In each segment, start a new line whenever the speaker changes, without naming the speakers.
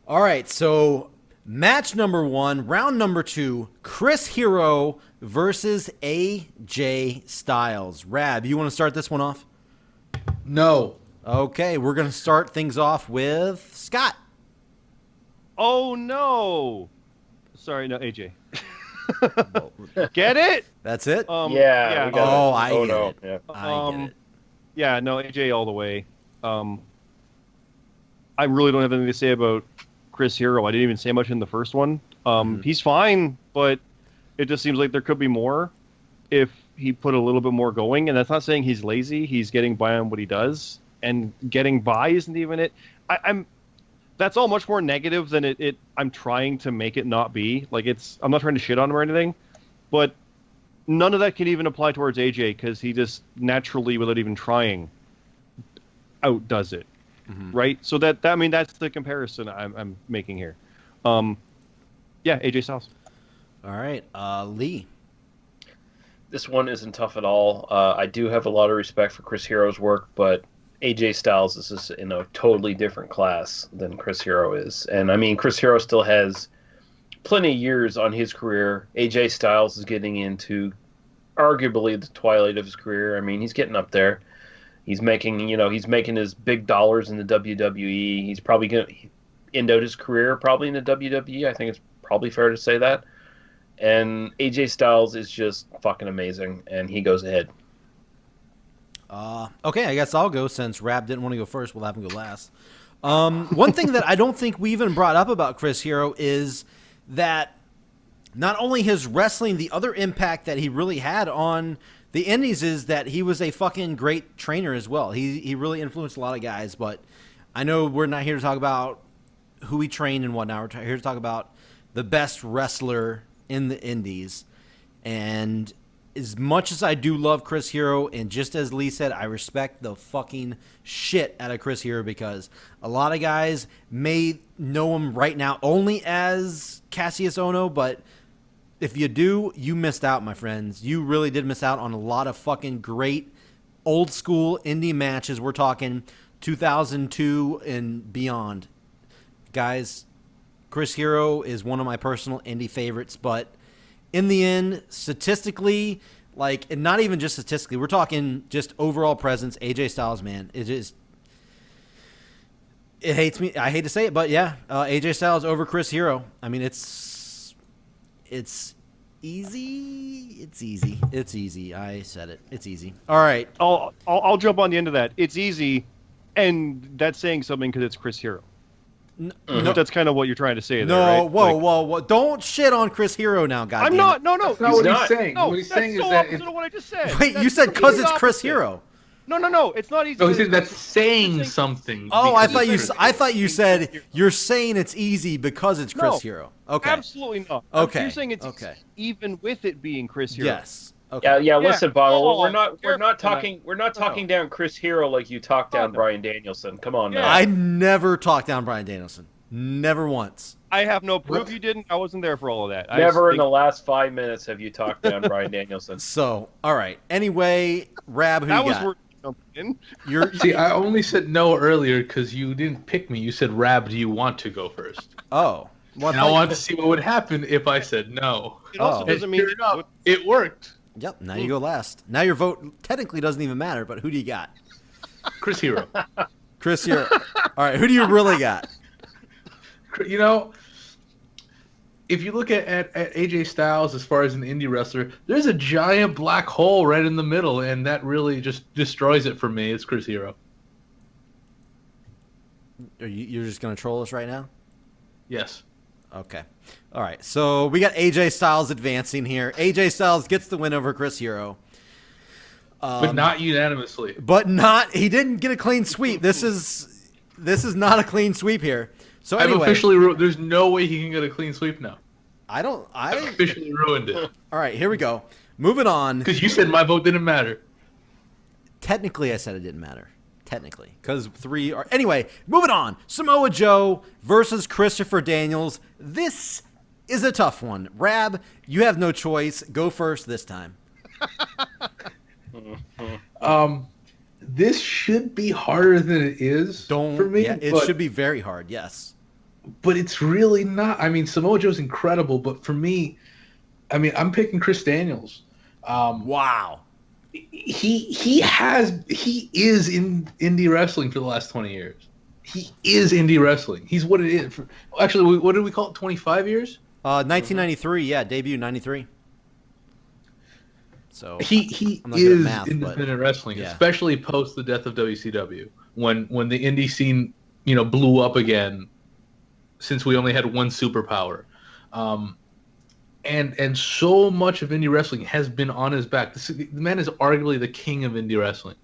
All right, so match number 1, round number 2, Chris Hero versus AJ Styles. Rab, you want to start this one off?
No.
Okay, we're going to start things off with Scott.
Oh, no. Sorry, no, AJ. Get it?
That's it?
Yeah.
I get
no.
it.
Yeah.
I get it.
Yeah, no, AJ all the way. I really don't have anything to say about Chris Hero. I didn't even say much in the first one. He's fine, but it just seems like there could be more if he put a little bit more going. And that's not saying he's lazy. He's getting by on what he does, and getting by isn't even it. That's all much more negative than it. I'm trying to make it not be. Like, I'm not trying to shit on him or anything, but none of that can even apply towards AJ because he just naturally, without even trying, outdoes it. Right? So that's the comparison I'm making here. Yeah, AJ Styles.
All right, Lee.
This one isn't tough at all. I do have a lot of respect for Chris Hero's work, but AJ Styles is just in a totally different class than Chris Hero is. And I mean, Chris Hero still has plenty of years on his career. AJ Styles is getting into arguably the twilight of his career. I mean, he's getting up there. He's making his big dollars in the WWE. He's probably going to end out his career probably in the WWE. I think it's probably fair to say that. And AJ Styles is just fucking amazing, and he goes ahead.
Okay, I guess I'll go since Rab didn't want to go first. We'll have him go last. One thing that I don't think we even brought up about Chris Hero is that not only his wrestling, the other impact that he really had on the indies is that he was a fucking great trainer as well. He really influenced a lot of guys, but I know we're not here to talk about who he trained and whatnot. We're here to talk about the best wrestler in the indies. And as much as I do love Chris Hero, and just as Lee said, I respect the fucking shit out of Chris Hero because a lot of guys may know him right now only as Cassius Ohno, but if you do, you missed out, my friends. You really did miss out on a lot of fucking great old school indie matches. We're talking 2002 and beyond. Guys, Chris Hero is one of my personal indie favorites, but in the end, statistically, and not even just statistically, we're talking just overall presence. AJ Styles, man, it hates me. I hate to say it, but yeah, AJ Styles over Chris Hero. I mean, it's easy. It's easy. I said it. It's easy. All right.
I'll jump on the end of that. It's easy, and that's saying something because it's Chris Hero. No, that's kind of what you're trying to say there, right?
Whoa. Don't shit on Chris Hero now, guys.
I'm not. No.
That's not what he's saying.
No,
what he's
that's
saying
so
is that
opposite of what I just said.
Wait, you said because it's Chris Hero.
No. It's not easy.
No, he said that's saying something.
Oh, I thought you said you're saying it's easy because it's Chris Hero. Okay.
Absolutely not.
Okay.
You're saying it's even with it being Chris Hero.
Yes. Okay.
Yeah. Listen, Bottle. We're not
careful.
talking down Chris Hero like you talked down Bryan Danielson. Come on, man.
I never talked down Bryan Danielson. Never once.
I have no proof you didn't. I wasn't there for all of that.
Never in the last 5 minutes have you talked down Bryan Danielson.
So, all right. Anyway, Rab, who
that
you
was
got?
worth jumping in.
See, I only said no earlier because you didn't pick me. You said, Rab, do you want to go first?
Oh.
And I wanted to see what would happen if I said no.
It also doesn't mean
it worked.
Yep, now you go last. Now your vote technically doesn't even matter, but who do you got?
Chris Hero.
Chris Hero. All right, who do you really got?
You know, if you look at AJ Styles as far as an indie wrestler, there's a giant black hole right in the middle, and that really just destroys it for me. It's Chris Hero.
You're just going to troll us right now?
Yes.
Okay. All right, so we got AJ Styles advancing here. AJ Styles gets the win over Chris Hero.
But not unanimously.
He didn't get a clean sweep. This is not a clean sweep here. So anyway,
I've officially there's no way he can get a clean sweep now.
I've
officially ruined it.
All right, here we go. Moving on.
Because you said my vote didn't matter.
Technically, I said it didn't matter. Technically. Because 3 are... Anyway, moving on. Samoa Joe versus Christopher Daniels. This is a tough one. Rab, you have no choice. Go first this time.
This should be harder than it is for me.
Yeah, it should be very hard, yes.
but it's really not. I mean, Samoa Joe's incredible, but for me, I mean, I'm picking Chris Daniels.
Wow.
He is in indie wrestling for the last 20 years. He is indie wrestling. He's what it is. Actually, what did we call it? 25 years?
1993, yeah, debut 93. So
he
I'm not good at
is
math,
independent wrestling,
yeah.
especially post the death of WCW, when the indie scene blew up again, since we only had one superpower, and so much of indie wrestling has been on his back. The man is arguably the king of indie wrestling,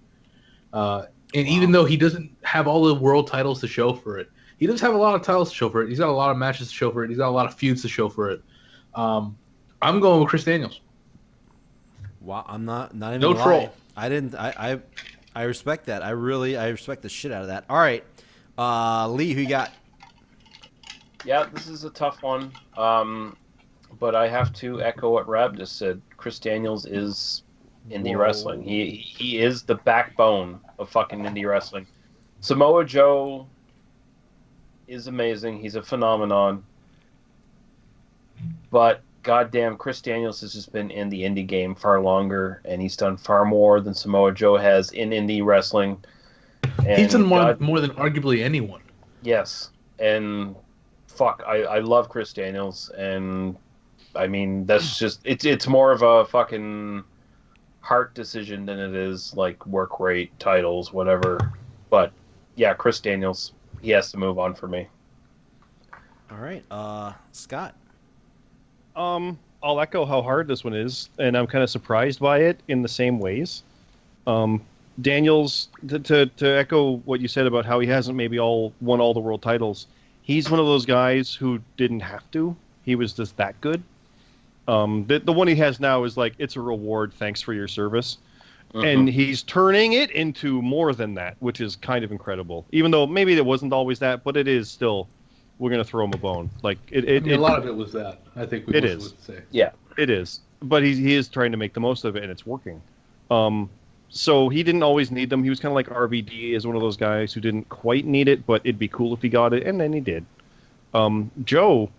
and even though he doesn't have all the world titles to show for it, he does have a lot of titles to show for it. He's got a lot of matches to show for it. He's got a lot of feuds to show for it. I'm going with Chris Daniels.
Wow, I'm not even
No
gonna
troll.
lie. I respect that. I respect the shit out of that. All right, Lee, who you got?
Yeah, this is a tough one. But I have to echo what Rab just said. Chris Daniels is indie wrestling. He is the backbone of fucking indie wrestling. Samoa Joe is amazing. He's a phenomenon. But goddamn, Chris Daniels has just been in the indie game far longer, and he's done far more than Samoa Joe has in indie wrestling. And
He's done more than arguably anyone.
Yes, and fuck, I love Chris Daniels, and I mean that's just it's more of a fucking heart decision than it is like work rate, titles, whatever. But yeah, Chris Daniels, he has to move on for me.
All right, Scott.
I'll echo how hard this one is, and I'm kind of surprised by it in the same ways. Daniels, to echo what you said about how he hasn't maybe won all the world titles, he's one of those guys who didn't have to. He was just that good. The one he has now is like, it's a reward, thanks for your service. And he's turning it into more than that, which is kind of incredible. Even though maybe it wasn't always that, but it is still, we're going to throw him a bone. Like a
lot of it was that. I think we would say.
Yeah.
It is. But he is trying to make the most of it, and it's working. So he didn't always need them. He was kind of like RVD is one of those guys who didn't quite need it, but it'd be cool if he got it, and then he did. Joe,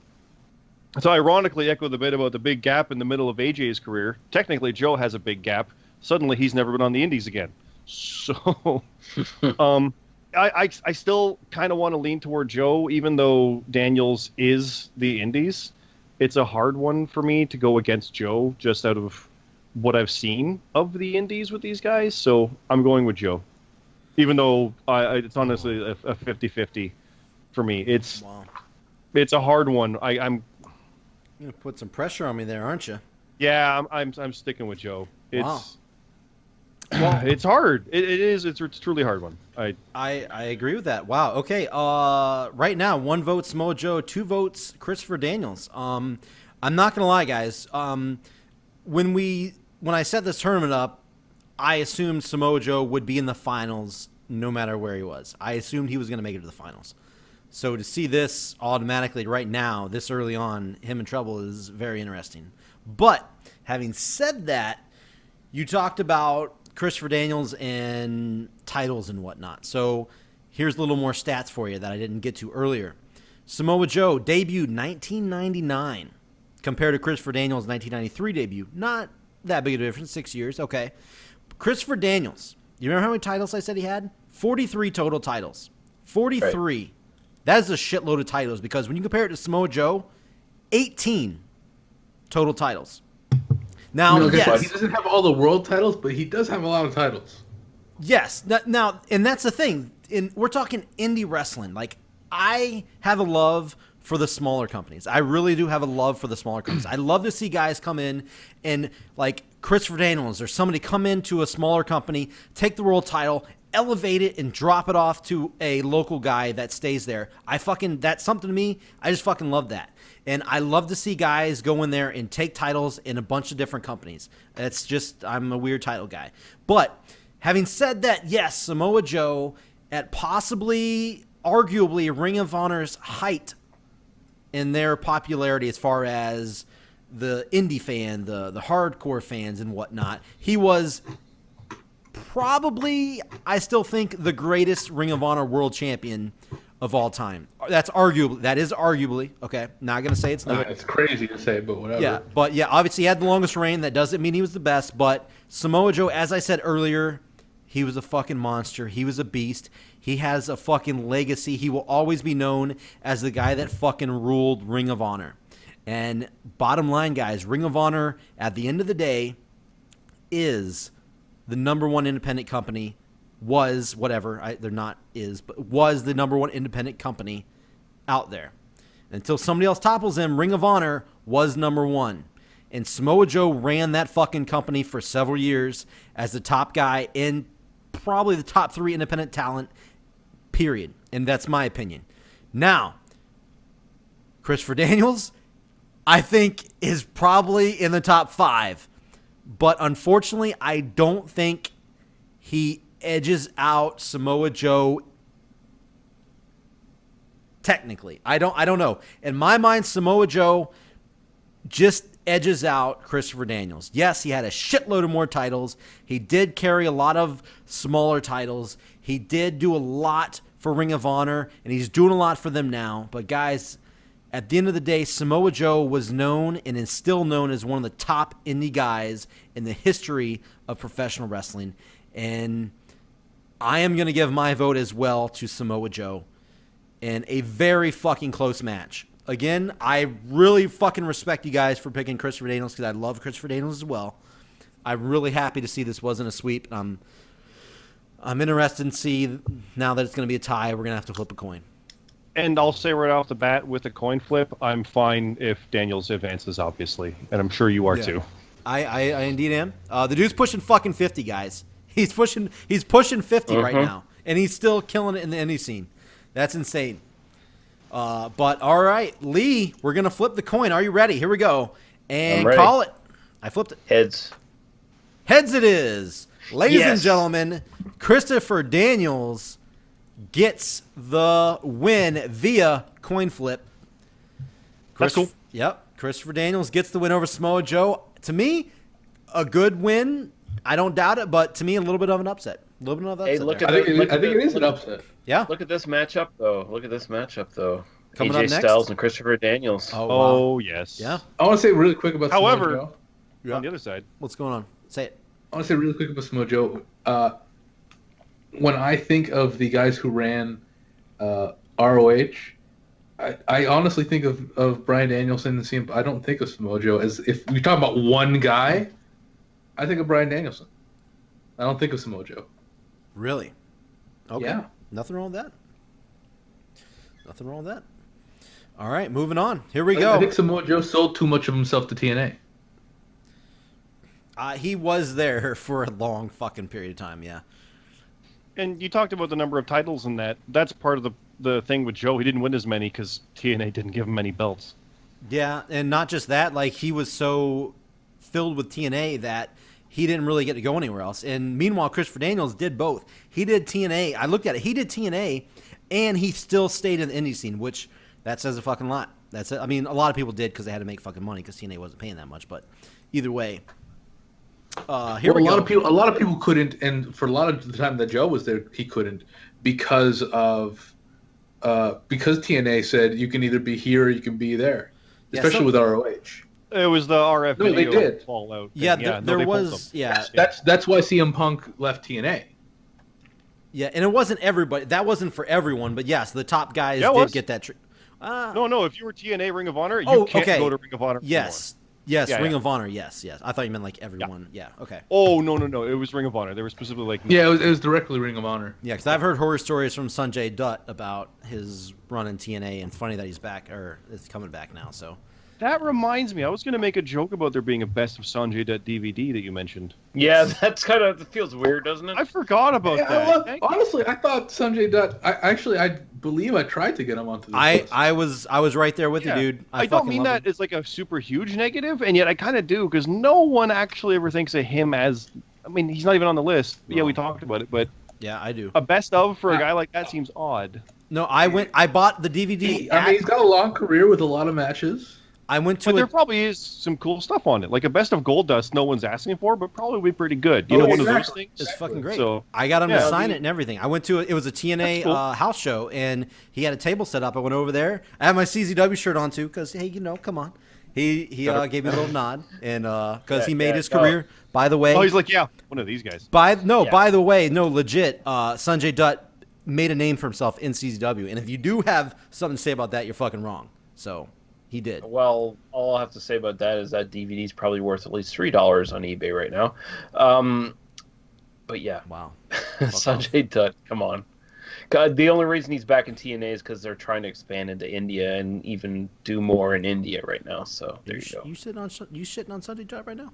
so ironically echo the bit about the big gap in the middle of AJ's career. Technically, Joe has a big gap. Suddenly, he's never been on the Indies again. So, I still kind of want to lean toward Joe, even though Daniels is the Indies. It's a hard one for me to go against Joe, just out of what I've seen of the Indies with these guys. So I'm going with Joe, even though it's honestly a 50-50 for me. It's a hard one. I'm
You're gonna put some pressure on me there, aren't you?
Yeah, I'm sticking with Joe. It's
Well,
it's hard. It is. It's a truly hard one.
I agree with that. Wow. Okay. Right now, 1 vote Samoa Joe, 2 votes Christopher Daniels. I'm not gonna lie, guys. When I set this tournament up, I assumed Samoa Joe would be in the finals no matter where he was. I assumed he was gonna make it to the finals. So to see this automatically right now, this early on, him in trouble is very interesting. But having said that, you talked about Christopher Daniels and titles and whatnot. So here's a little more stats for you that I didn't get to earlier. Samoa Joe debuted 1999 compared to Christopher Daniels' 1993 debut. Not that big of a difference, 6 years. Okay. Christopher Daniels, you remember how many titles I said he had? 43 total titles. 43. Right. That is a shitload of titles because when you compare it to Samoa Joe, 18 total titles. Now, yes.
He doesn't have all the world titles, but he does have a lot of titles.
Yes. Now, and that's the thing. We're talking indie wrestling. Like, I have a love for the smaller companies. I really do have a love for the smaller companies. I love to see guys come in and, like, Christopher Daniels or somebody come into a smaller company, take the world title, elevate it, and drop it off to a local guy that stays there. That's something to me. I just fucking love that. And I love to see guys go in there and take titles in a bunch of different companies. It's just, I'm a weird title guy. But having said that, yes, Samoa Joe at possibly, arguably, Ring of Honor's height in their popularity as far as the indie fan, the hardcore fans and whatnot, he was probably, I still think, the greatest Ring of Honor world champion of all time. That is arguably, okay, not going to say it's not.
It's crazy to say, but whatever.
Yeah, but yeah, obviously he had the longest reign. That doesn't mean he was the best, but Samoa Joe, as I said earlier, he was a fucking monster. He was a beast. He has a fucking legacy. He will always be known as the guy that fucking ruled Ring of Honor. And bottom line, guys, Ring of Honor, at the end of the day, is the number one independent company. Was whatever they're not is, but was the number one independent company out there. Until somebody else topples him, Ring of Honor was number one. And Samoa Joe ran that fucking company for several years as the top guy in probably the top 3 independent talent, period. And that's my opinion. Now, Christopher Daniels, I think, is probably in the top 5. But unfortunately, I don't think he edges out Samoa Joe technically. I don't know. In my mind, Samoa Joe just edges out Christopher Daniels. Yes, he had a shitload of more titles. He did carry a lot of smaller titles. He did do a lot for Ring of Honor, and he's doing a lot for them now. But guys, at the end of the day, Samoa Joe was known and is still known as one of the top indie guys in the history of professional wrestling. And I am going to give my vote as well to Samoa Joe in a very fucking close match. Again, I really fucking respect you guys for picking Christopher Daniels because I love Christopher Daniels as well. I'm really happy to see this wasn't a sweep. I'm interested to see now that it's going to be a tie, we're going to have to flip a coin.
And I'll say right off the bat, with a coin flip, I'm fine if Daniels advances, obviously. And I'm sure you are too.
I indeed am. The dude's pushing fucking 50, guys. He's pushing 50 right now, and he's still killing it in the indie scene. That's insane. But all right, Lee, we're gonna flip the coin. Are you ready? Here we go, and call it. I flipped it.
Heads.
Heads it is. Ladies and gentlemen, Christopher Daniels gets the win via coin flip.
That's cool.
Yep, Christopher Daniels gets the win over Samoa Joe. To me, a good win. I don't doubt it, but to me, a little bit of an upset. A little bit of an upset.
I think it is an upset.
Yeah.
Look at this matchup, though.
Coming
AJ
up next?
Styles and Christopher Daniels.
Oh, yes.
Yeah.
I want to say really quick about
However,
Samoa Joe.
on the other side.
What's going on? Say it.
I want to say really quick about Samoa Joe. When I think of the guys who ran ROH, I honestly think of Bryan Danielson and CM. I don't think of Samoa Joe as, if we talk about one guy, I think of Bryan Danielson. I don't think of Samoa Joe.
Really? Okay.
Yeah.
Nothing wrong with that. Nothing wrong with that. All right, moving on. Here we go.
I think Samoa Joe sold too much of himself to TNA.
He was there for a long fucking period of time, yeah.
And you talked about the number of titles and that. That's part of the thing with Joe. He didn't win as many because TNA didn't give him any belts.
Yeah, and not just that. Like, he was so filled with TNA that he didn't really get to go anywhere else. And meanwhile, Christopher Daniels did both. He did TNA. I looked at it. He did TNA, and he still stayed in the indie scene, which that says a fucking lot. That's it. I mean, a lot of people did because they had to make fucking money because TNA wasn't paying that much. But either way, here we go.
A lot of people couldn't, and for a lot of the time that Joe was there, he couldn't because TNA said you can either be here or you can be there, especially with ROH.
It was the RF
No, they
video
did.
fallout.
Yeah, there was. Yeah,
that's why CM Punk left TNA.
Yeah, and it wasn't everybody. That wasn't for everyone, but yes, the top guys did get that.
No. If you were TNA Ring of Honor, you can't go to Ring of Honor.
Yes, Ring of Honor. Yes. I thought you meant like everyone. Yeah. Okay.
Oh no! It was Ring of Honor. They were specifically like.
Yeah, it was directly Ring of Honor.
Yeah, because I've heard horror stories from Sunjay Dutt about his run in TNA, and funny that he's back or is coming back now. So.
That reminds me, I was going to make a joke about there being a Best of Sanjay Dutt DVD that you mentioned.
Yeah, that's kind of feels weird, doesn't it?
I forgot about that.
Well, honestly, I thought Sanjay Dutt. I believe I tried to get him onto this list.
I was right there with you, dude.
I don't mean that as like a super huge negative, and yet I kind of do because no one actually ever thinks of him as. I mean, he's not even on the list. Well, yeah, we talked about it, but
yeah, I do.
A best of for a guy like that seems odd.
No, I bought the DVD.
He's got a long career with a lot of matches.
I went to
But there probably is some cool stuff on it, like a best of Gold Dust. No one's asking for, but probably be pretty good. You know, one of those things.
It's fucking great.
So
I got him to
yeah,
sign it and everything. I went to it was a TNA
cool.
house show, and he had a table set up. I went over there. I had my CZW shirt on too, because hey, come on. He gave me a little nod, and because he made his career. By the way,
he's like, yeah, one of these guys.
By the way, legit. Sunjay Dutt made a name for himself in CZW, and if you do have something to say about that, you're fucking wrong. So he did.
Well, all I'll have to say about that is that DVD is probably worth at least $3 on eBay right now. But yeah,
wow,
Sunjay Dutt, come on. God, the only reason he's back in TNA is because they're trying to expand into India and even do more in India right now. So there you go.
You shitting on Sunjay Dutt right now?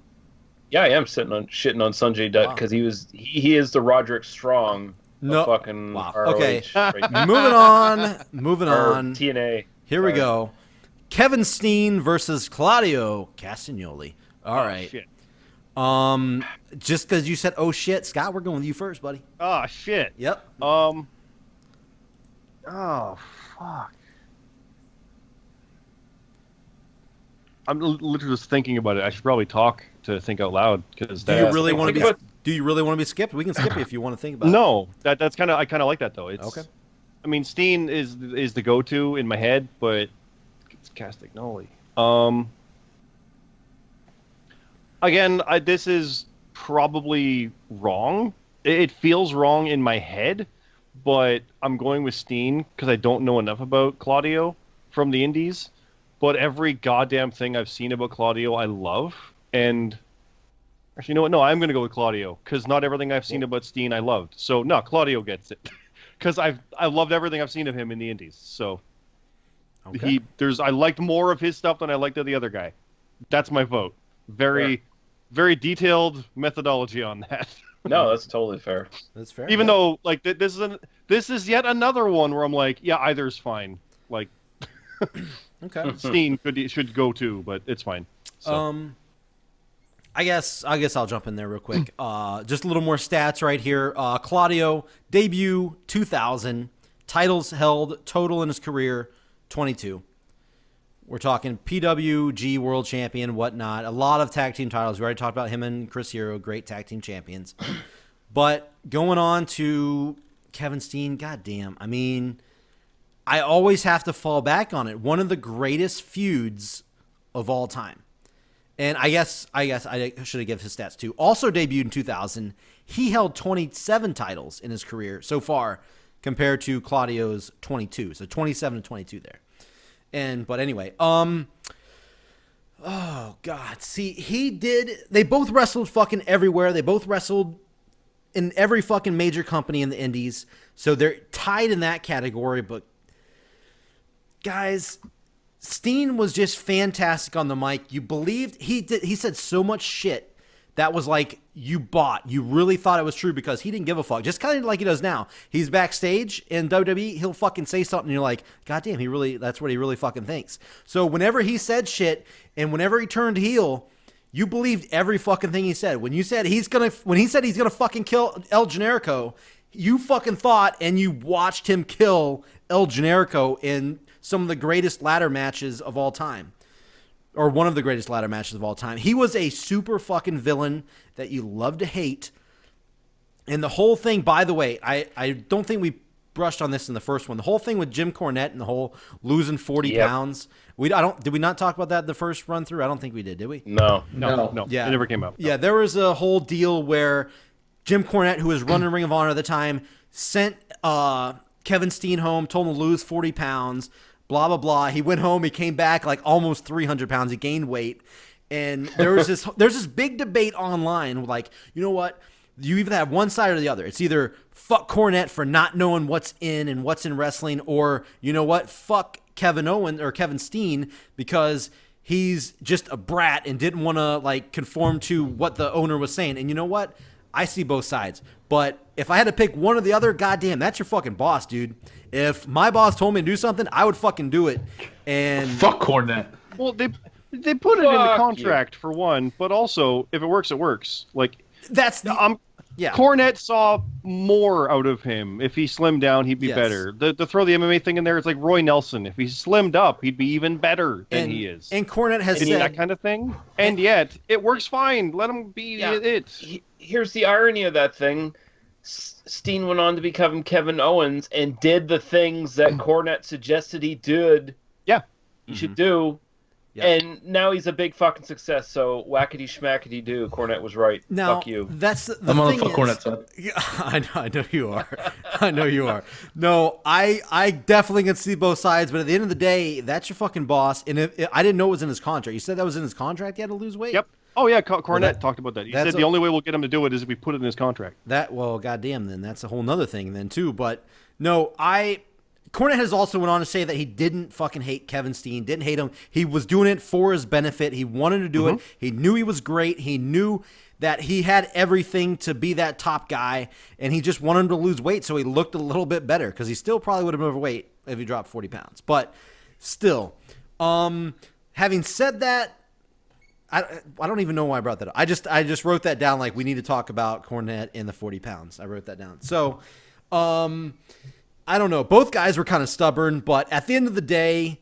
Yeah, I am shitting on Sunjay Dutt because he is the Roderick Strong.
No,
fucking
wow.
ROH
Okay,
right now.
moving on.
TNA.
Here we go. Kevin Steen versus Claudio Castagnoli. All right.
Shit.
Just because you said "oh shit," Scott, we're going with you first, buddy.
Oh shit.
Yep.
Oh fuck. I'm literally just thinking about it. I should probably talk to think out loud because
Do you really want to be skipped? We can skip you if you want to think about it.
No, that's kind of I kind of like that though. It's
okay.
I mean, Steen is the go-to in my head, but it's Castagnoli. Again, this is probably wrong. It feels wrong in my head, but I'm going with Steen because I don't know enough about Claudio from the Indies. But every goddamn thing I've seen about Claudio, I love. And actually, you know what? No, I'm going to go with Claudio because not everything I've seen about Steen I loved. So no, Claudio gets it because I loved everything I've seen of him in the Indies. So
okay.
I liked more of his stuff than I liked of the other guy. That's my vote. Very detailed methodology on that.
No, that's totally fair.
That's fair.
Even though, like, this is yet another one where I'm like, yeah, either's fine. Like,
okay,
Steen should go too, but it's fine. So.
I guess I'll jump in there real quick. Just a little more stats right here. Claudio debut 2000, titles held total in his career 22. We're talking PWG World Champion, whatnot. A lot of tag team titles. We already talked about him and Chris Hero, great tag team champions. But going on to Kevin Steen, goddamn. I mean, I always have to fall back on it. One of the greatest feuds of all time. And I guess I should have given his stats too. Also debuted in 2000. He held 27 titles in his career so far compared to Claudio's 22. So 27 and 22 there. But anyway, oh God. See, they both wrestled fucking everywhere. They both wrestled in every fucking major company in the indies. So they're tied in that category, but guys, Steen was just fantastic on the mic. You believed he said so much shit that was like you bought. You really thought it was true because he didn't give a fuck. Just kind of like he does now. He's backstage in WWE, he'll fucking say something and you're like, God damn, that's what he really fucking thinks. So whenever he said shit and whenever he turned heel, you believed every fucking thing he said. When he said he's gonna fucking kill El Generico, you fucking thought and you watched him kill El Generico in some of the greatest ladder matches of all time. Or one of the greatest ladder matches of all time. He was a super fucking villain that you love to hate. And the whole thing, by the way, I don't think we brushed on this in the first one. The whole thing with Jim Cornette and the whole losing 40 pounds. Did we not talk about that in the first run through? I don't think we did we?
No.
Yeah.
It never came up.
Yeah, there was a whole deal where Jim Cornette, who was running Ring of Honor at the time, sent Kevin Steen home, told him to lose 40 pounds. Blah, blah, blah. He went home. He came back like almost 300 pounds. He gained weight. And there's this big debate online. Like, you know what? You either have one side or the other. It's either fuck Cornette for not knowing what's in and what's in wrestling, or you know what? Fuck Kevin Steen because he's just a brat and didn't want to like conform to what the owner was saying. And you know what? I see both sides. But if I had to pick one or the other, goddamn, that's your fucking boss, dude. If my boss told me to do something, I would fucking do it. And
fuck Cornette.
Well, they put it in the contract for one, but also if it works, it works. Like
that's Yeah.
Cornette saw more out of him. If he slimmed down, he'd be
Yes.
better. To throw the MMA thing in there, it's like Roy Nelson. If he slimmed up, he'd be even better than he is.
And Cornette has
It's
said
that kind of thing. And yet, it works fine. Let him be it.
Here's the irony of that thing. Steen went on to become Kevin Owens and did the things that Cornette suggested he did.
Yeah.
He should do.
Yep.
And now he's a big fucking success. So whackety schmackety do. Cornette was right.
Now,
Fuck you.
That's the
I'm on
thing
the fuck
is-
Cornette side.
Yeah, I know you are. I know you are. No, I definitely can see both sides, but at the end of the day, that's your fucking boss. And I didn't know it was in his contract. You said that was in his contract. He had to lose weight.
Yep. Oh yeah, Cornette
that-
talked about that. He
that's
said the only way we'll get him to do it is if we put it in his contract.
Goddamn, then that's a whole nother thing then too. But no, Cornette has also went on to say that he didn't fucking hate Kevin Steen, didn't hate him. He was doing it for his benefit. He wanted to do it. He knew he was great. He knew that he had everything to be that top guy, and he just wanted him to lose weight so he looked a little bit better, because he still probably would have been overweight if he dropped 40 pounds. But still, having said that, I don't even know why I brought that up. I just wrote that down, like we need to talk about Cornette and the 40 pounds. I wrote that down. So, I don't know. Both guys were kind of stubborn, but at the end of the day,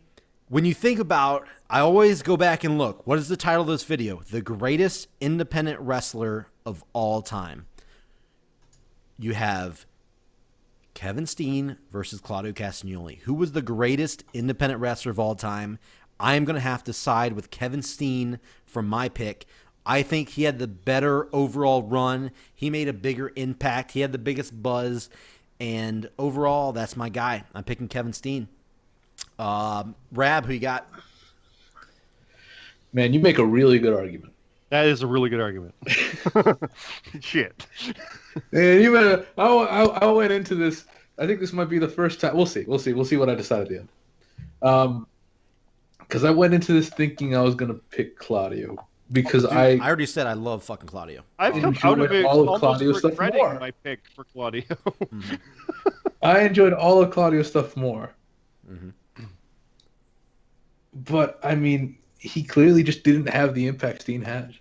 when you think about, I always go back and look, what is the title of this video? The greatest independent wrestler of all time. You have Kevin Steen versus Claudio Castagnoli. Who was the greatest independent wrestler of all time? I am going to have to side with Kevin Steen for my pick. I think he had the better overall run. He made a bigger impact. He had the biggest buzz. And overall, that's my guy. I'm picking Kevin Steen. Rab, who you got?
Man, you make a really good argument.
That is a really good argument. Shit.
And even I went into this. I think this might be the first time. We'll see. We'll see what I decide at the end. Because I went into this thinking I was gonna pick Claudio because
Dude, I already said I love fucking Claudio.
I've come
enjoyed
out of it
all of
almost
Claudio's stuff
regretting
more.
my pick for Claudio.
I enjoyed all of Claudio's stuff more. But I mean, he clearly just didn't have the impact Steen had.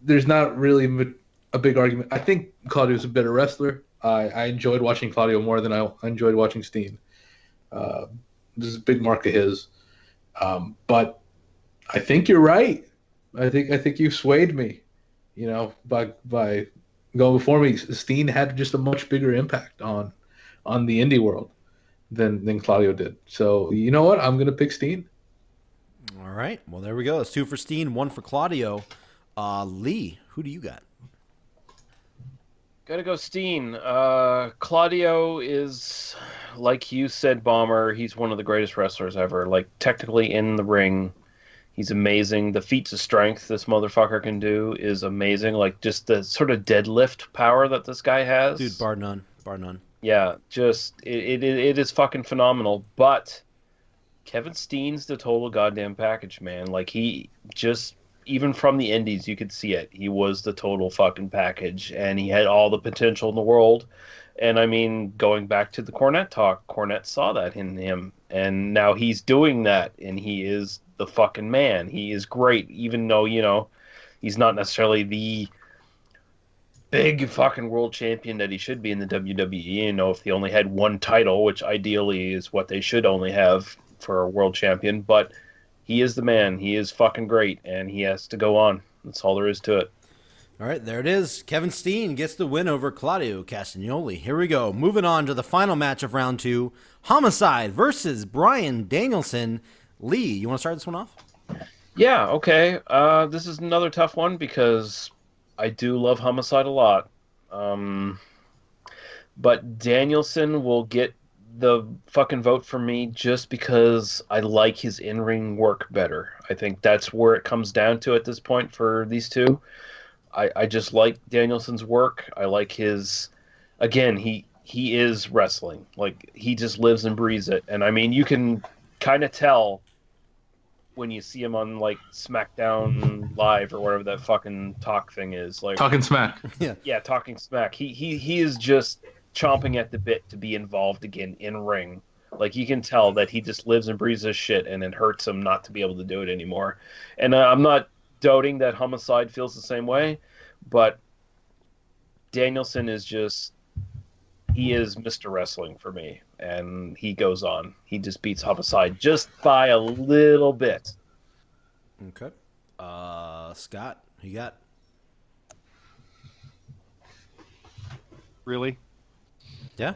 There's not really a big argument. I think Claudio's a better wrestler. I enjoyed watching Claudio more than I enjoyed watching Steen. This is a big mark of his. But I think you're right. I think you swayed me, by going before me. Steen had just a much bigger impact on the indie world than Claudio did. So you know what? I'm gonna pick Steen.
All right. Well, there we go. It's 2 for Steen, 1 for Claudio. Lee, who do you got?
Gotta go Steen. Claudio is, like you said, Bomber, he's one of the greatest wrestlers ever. Like, technically in the ring, he's amazing. The feats of strength this motherfucker can do is amazing. Like, just the sort of deadlift power that this guy has.
Dude, bar none. Bar none.
Yeah, just, it is fucking phenomenal. But Kevin Steen's the total goddamn package, man. Like, he just... Even from the indies, you could see it. He was the total fucking package, and he had all the potential in the world. And, I mean, going back to the Cornette talk, Cornette saw that in him, and now he's doing that, and he is the fucking man. He is great, even though, he's not necessarily the big fucking world champion that he should be in the WWE. If he only had one title, which ideally is what they should only have for a world champion, but... He is the man. He is fucking great, and he has to go on. That's all there is to it.
All right, there it is. Kevin Steen gets the win over Claudio Castagnoli. Here we go. Moving on to the final match of round 2. Homicide versus Bryan Danielson. Lee, you want to start this one off?
Yeah, okay. This is another tough one because I do love Homicide a lot. But Danielson will get the fucking vote for me just because I like his in-ring work better. I think that's where it comes down to at this point for these two. I just like Danielson's work. I like his... Again, he is wrestling. Like, he just lives and breathes it. And, I mean, you can kind of tell when you see him on, like, SmackDown Live or whatever that fucking talk thing is. Like,
Talking smack.
Yeah, talking smack. He is just... chomping at the bit to be involved again in ring. Like, you can tell that he just lives and breathes this shit, and it hurts him not to be able to do it anymore. And I'm not doubting that Homicide feels the same way, but Danielson is just, he is Mr. Wrestling for me, and he goes on. He just beats Homicide just by a little bit.
Okay. Scott, who you got?
Really?
Yeah.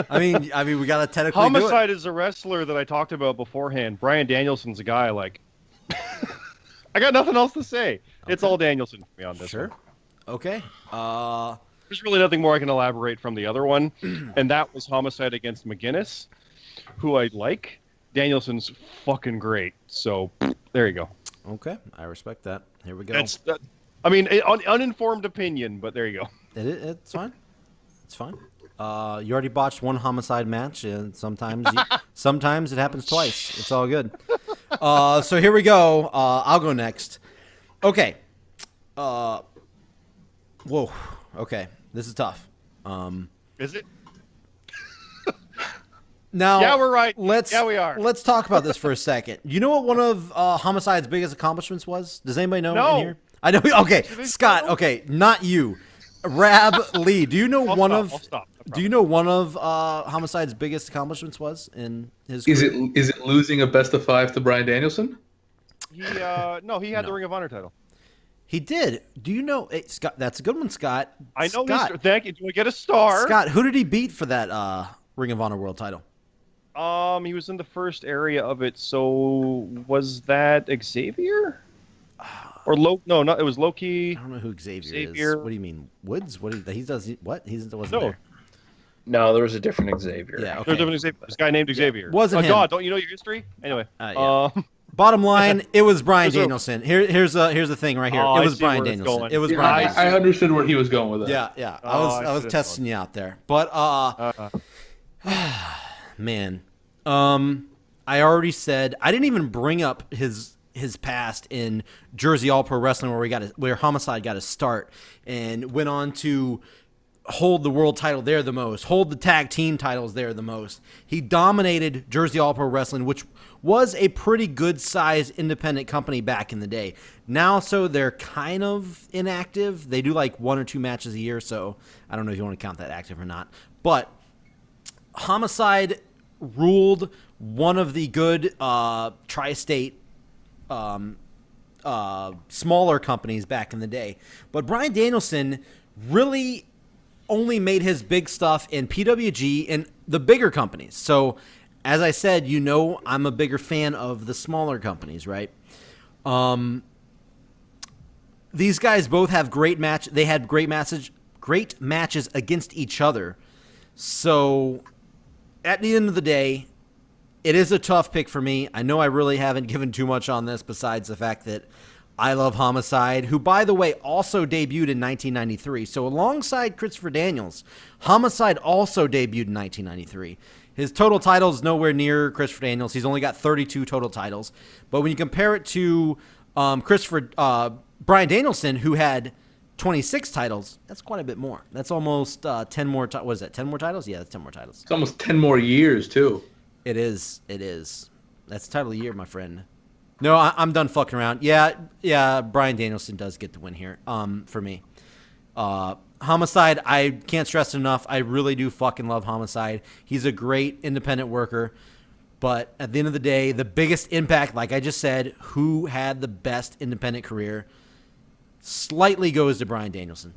I mean, we got to technically
Homicide
do it.
is a wrestler that I talked about beforehand. Bryan Danielson's a guy like. I got nothing else to say. Okay. It's all Danielson for me on this.
Sure.
One.
Okay.
There's really nothing more I can elaborate from the other one, and that was Homicide against McGuinness, who I like. Danielson's fucking great. So there you go.
Okay, I respect that. Here we go.
I mean, uninformed opinion, but there you go.
It's fine. It's fine. You already botched one Homicide match, and sometimes it happens twice. It's all good. So here we go. I'll go next. Okay. Whoa. Okay. This is tough.
Is it?
Now,
yeah, we're right.
Yeah,
we are.
Let's talk about this for a second. You know what one of Homicide's biggest accomplishments was? Does anybody know in here? I know. Okay, Scott. Okay, not you. Rab Lee. Do you know Do you know one of Homicide's biggest accomplishments was in his career?
Is it losing a best of 5 to Bryan Danielson?
He had the Ring of Honor title.
He did. Do you know, Scott? That's a good one, Scott.
I know.
Scott,
thank you. Do I get a star?
Scott, who did he beat for that Ring of Honor World title?
He was in the first area of it. So was that Xavier? Or No, it was Loki.
I don't know who Xavier is. What do you mean, Woods? He does what? He wasn't there.
No, there was a different Xavier.
Yeah, okay.
There's a different Xavier. This guy named Xavier.
Wasn't him.
God, don't you know your history? Anyway.
Yeah. Bottom line, it was Bryan Danielson. Here's the thing right here. It was Bryan Danielson. It was Bryan Danielson.
I understood where he was going with that.
Yeah. I was testing you out there. But man, I already said I didn't even bring up his past in Jersey All Pro Wrestling where Homicide got his start and went on to hold the world title there the most, hold the tag team titles there the most. He dominated Jersey All Pro Wrestling, which was a pretty good sized independent company back in the day. Now, so they're kind of inactive. They do like 1 or 2 matches a year, so I don't know if you want to count that active or not. But Homicide ruled one of the good tri-state smaller companies back in the day. But Bryan Danielson really only made his big stuff in PWG and the bigger companies. So, as I said, I'm a bigger fan of the smaller companies, right? These guys both have great match. They had great matches against each other. So, at the end of the day, it is a tough pick for me. I know I really haven't given too much on this besides the fact that I love Homicide, who, by the way, also debuted in 1993. So alongside Christopher Daniels, Homicide also debuted in 1993. His total titles nowhere near Christopher Daniels. He's only got 32 total titles. But when you compare it to Bryan Danielson, who had 26 titles, that's quite a bit more. That's almost 10 more. What is that, 10 more titles? Yeah, that's 10 more titles.
It's almost 10 more years, too.
It is. That's the title of the year, my friend. No, I'm done fucking around. Yeah, Bryan Danielson does get the win here for me. Homicide, I can't stress enough. I really do fucking love Homicide. He's a great independent worker. But at the end of the day, the biggest impact, like I just said, who had the best independent career, slightly goes to Bryan Danielson.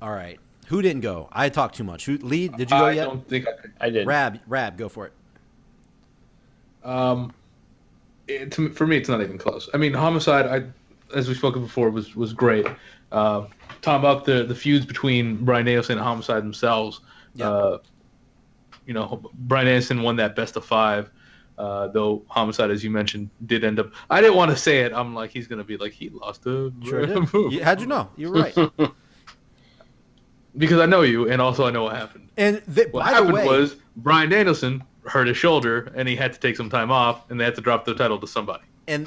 All right. Who didn't go? I talked too much. Lee, did you go yet?
I don't think I did.
I did.
Rab, go for it.
For me, it's not even close. I mean, Homicide, as we've spoken before, was great. Talking about the feuds between Bryan Danielson and Homicide themselves.
Yeah.
Bryan Danielson won that best of 5, though Homicide, as you mentioned, did end up. I didn't want to say it. I'm like, he's gonna be like, he lost a
sure did. How'd you know? You're right.
Because I know you, and also I know what happened.
And
what happened was Bryan Danielson hurt his shoulder, and he had to take some time off, and they had to drop the title to somebody.
And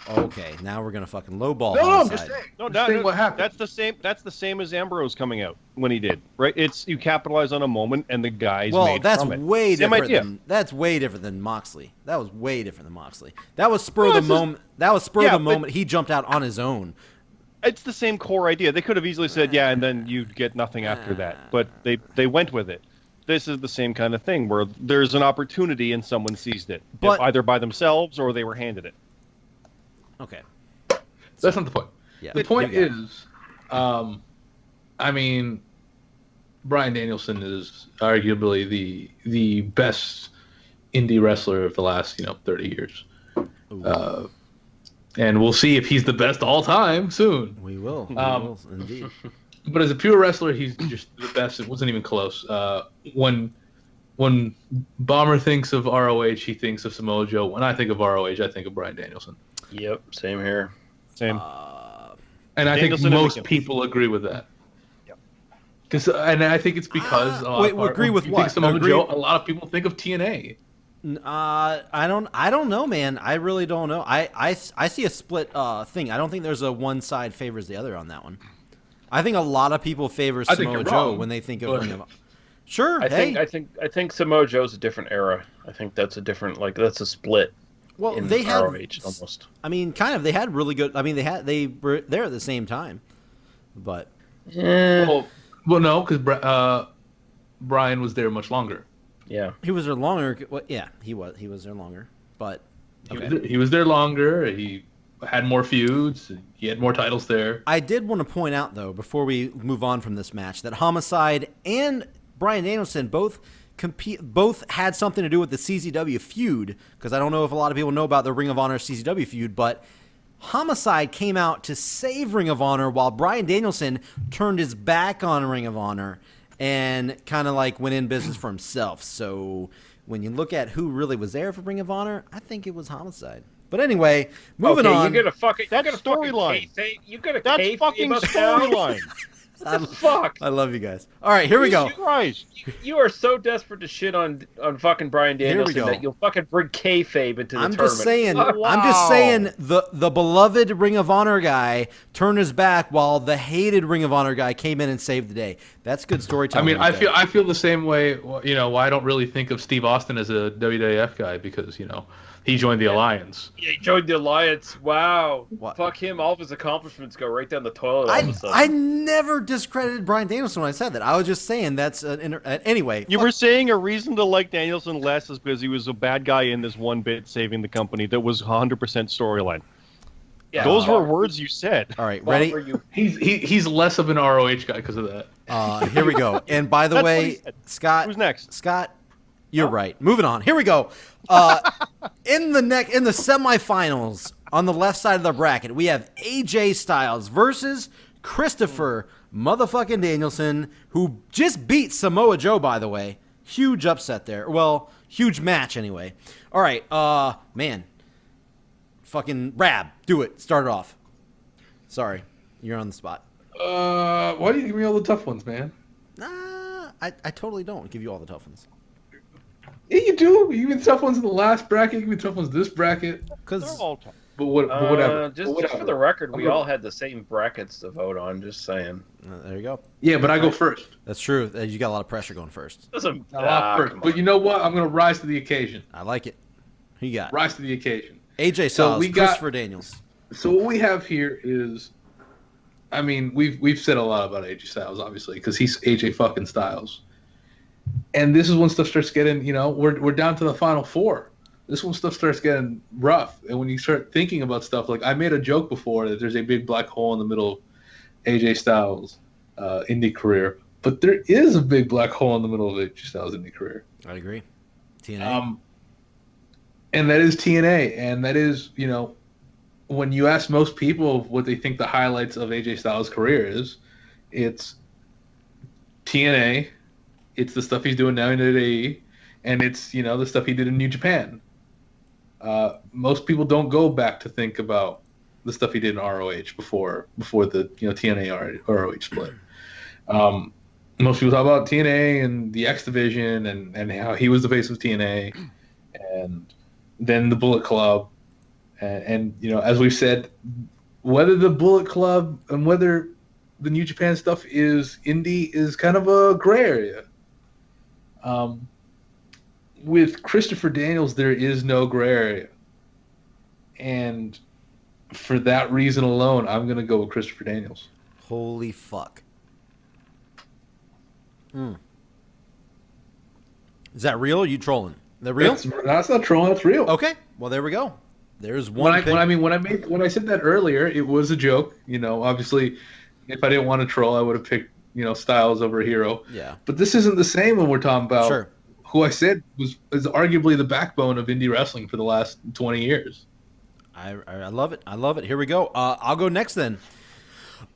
okay, now we're gonna fucking lowball.
No, I'm
Homicide.
just saying what happened.
That's the same as Ambrose coming out when he did, right? It's you capitalize on a moment, and the guys.
Well,
made
that's
from it.
way
Same
different.
idea.
That's way different than Moxley. That was way different than Moxley. That was spur of the moment. That was spur of the moment. He jumped out on his own.
It's the same core idea. They could have easily said, yeah, and then you'd get nothing after that. But they went with it. This is the same kind of thing where there's an opportunity and someone seized it,
But-
either by themselves or they were handed it.
Okay.
That's not the point.
Yeah.
The point
You got it.
is, I mean, Bryan Danielson is arguably the best indie wrestler of the last 30 years. And we'll see if he's the best all time soon.
We will. We
Um,
will indeed.
But as a pure wrestler, he's just the best. It wasn't even close. When Bomber thinks of ROH, he thinks of Samoa Joe. When I think of ROH, I think of Bryan Danielson.
Yep, same here.
Same.
And I think
Danielson and
most
McKinley.
people agree with that.
Yep.
And I think it's because
wait, agree with
you
what?
Think Samoa
Agree-
Joe, a lot of people think of TNA.
I don't know, man. I really don't know. I see a split thing. I don't think there's a one side favors the other on that one. I think a lot of people favor
I think
Samoa
you're
Joe
wrong,
when they think of
but-
Ring of Honor. Sure.
I
hey.
think Samoa Joe's a different era. I think that's a different that's a split.
Well,
in
they had
ROH almost.
I mean, kind of. They had really good. I mean, they were there at the same time, but
Well, no, because Bryan was there much longer.
Yeah.
he was there longer. Well, yeah, he was there longer, but okay.
He was there longer. He had more feuds. He had more titles there.
I did want to point out, though, before we move on from this match, that Homicide and Bryan Danielson both had something to do with the CZW feud, because I don't know if a lot of people know about the Ring of Honor CZW feud, but Homicide came out to save Ring of Honor while Bryan Danielson turned his back on Ring of Honor and kind of like went in business for himself. So when you look at who really was there for Ring of Honor, I think it was Homicide. But anyway, moving on.
You got a fucking
storyline.
You got a
That's fucking storyline.
What the fuck?
I love you guys. All right, here we go.
Christ.
You are so desperate to shit on fucking Bryan
Here we
Danielson
go.
that you'll fucking bring kayfabe into the
I'm
tournament.
just saying.
Oh,
I'm just
wow.
saying the beloved Ring of Honor guy turned his back while the hated Ring of Honor guy came in and saved the day. That's good
I
storytelling.
mean,
right there.
I feel the same way. Why I don't really think of Steve Austin as a WWF guy because he joined the Alliance.
Yeah, he joined the Alliance. Wow.
What?
Fuck him. All of his accomplishments go right down the toilet all of a sudden.
I never discredited Bryan Danielson when I said that. I was just saying that's anyway.
You were saying a reason to like Danielson less is because he was a bad guy in this one bit saving the company that was 100% storyline.
Yeah,
Those were words you said.
All right,
Bob,
ready?
were you-
He's less of an ROH guy because of that.
Here we go. And by the
That's what he
way,
said.
Scott.
Who's next?
Scott, you're right. Moving on. Here we go. In the semifinals on the left side of the bracket, we have AJ Styles versus Christopher motherfucking Danielson, who just beat Samoa Joe, by the way. Huge upset there. Well, huge match anyway. All right, man. Fucking Rab, do it. Start it off. Sorry, you're on the spot.
Why do you give me all the tough ones, man?
Nah, I totally don't give you all the tough ones.
Yeah, you do. You give me the tough ones in the last bracket. You give me the tough ones in this bracket.
They're
Because
all tough.
But whatever.
Just
But
for the record, we
I'm
all had the same brackets to vote on. Just saying.
there you go.
Yeah, but I go first.
That's true. You got a lot of pressure going first.
Doesn't.
I lot first.
come
But
on.
you know what? I'm gonna rise to the occasion.
I like it. Who you got?
Rise to the occasion.
AJ
So
Styles,
we got-
Christopher Daniels.
So what we have here is, I mean, we've said a lot about AJ Styles, obviously, because he's AJ fucking Styles. And this is when stuff starts getting, we're down to the final four. This is when stuff starts getting rough. And when you start thinking about stuff, like I made a joke before that there's a big black hole in the middle of AJ Styles' indie career. But there is a big black hole in the middle of AJ Styles' indie career.
I agree. TNA.
And that is TNA. And that is, when you ask most people what they think the highlights of AJ Styles' career is, it's TNA, it's the stuff he's doing now in WWE, and it's the stuff he did in New Japan. Most people don't go back to think about the stuff he did in ROH before the TNA ROH split. Most people talk about TNA and the X Division and how he was the face of TNA, and then the Bullet Club. And as we've said, whether the Bullet Club and whether the New Japan stuff is indie is kind of a gray area. With Christopher Daniels, there is no gray area. And for that reason alone, I'm going to go with Christopher Daniels.
Holy fuck. Is that real? Or are you trolling? That real?
That's not trolling. That's real.
Okay. Well, there we go. There's one.
When I said that earlier, it was a joke. Obviously, if I didn't want to troll, I would have picked Styles over Hero.
Yeah.
But this isn't the same when we're talking about
Sure.
who I said is arguably the backbone of indie wrestling for the last 20 years.
I love it. I love it. Here we go. I'll go next then.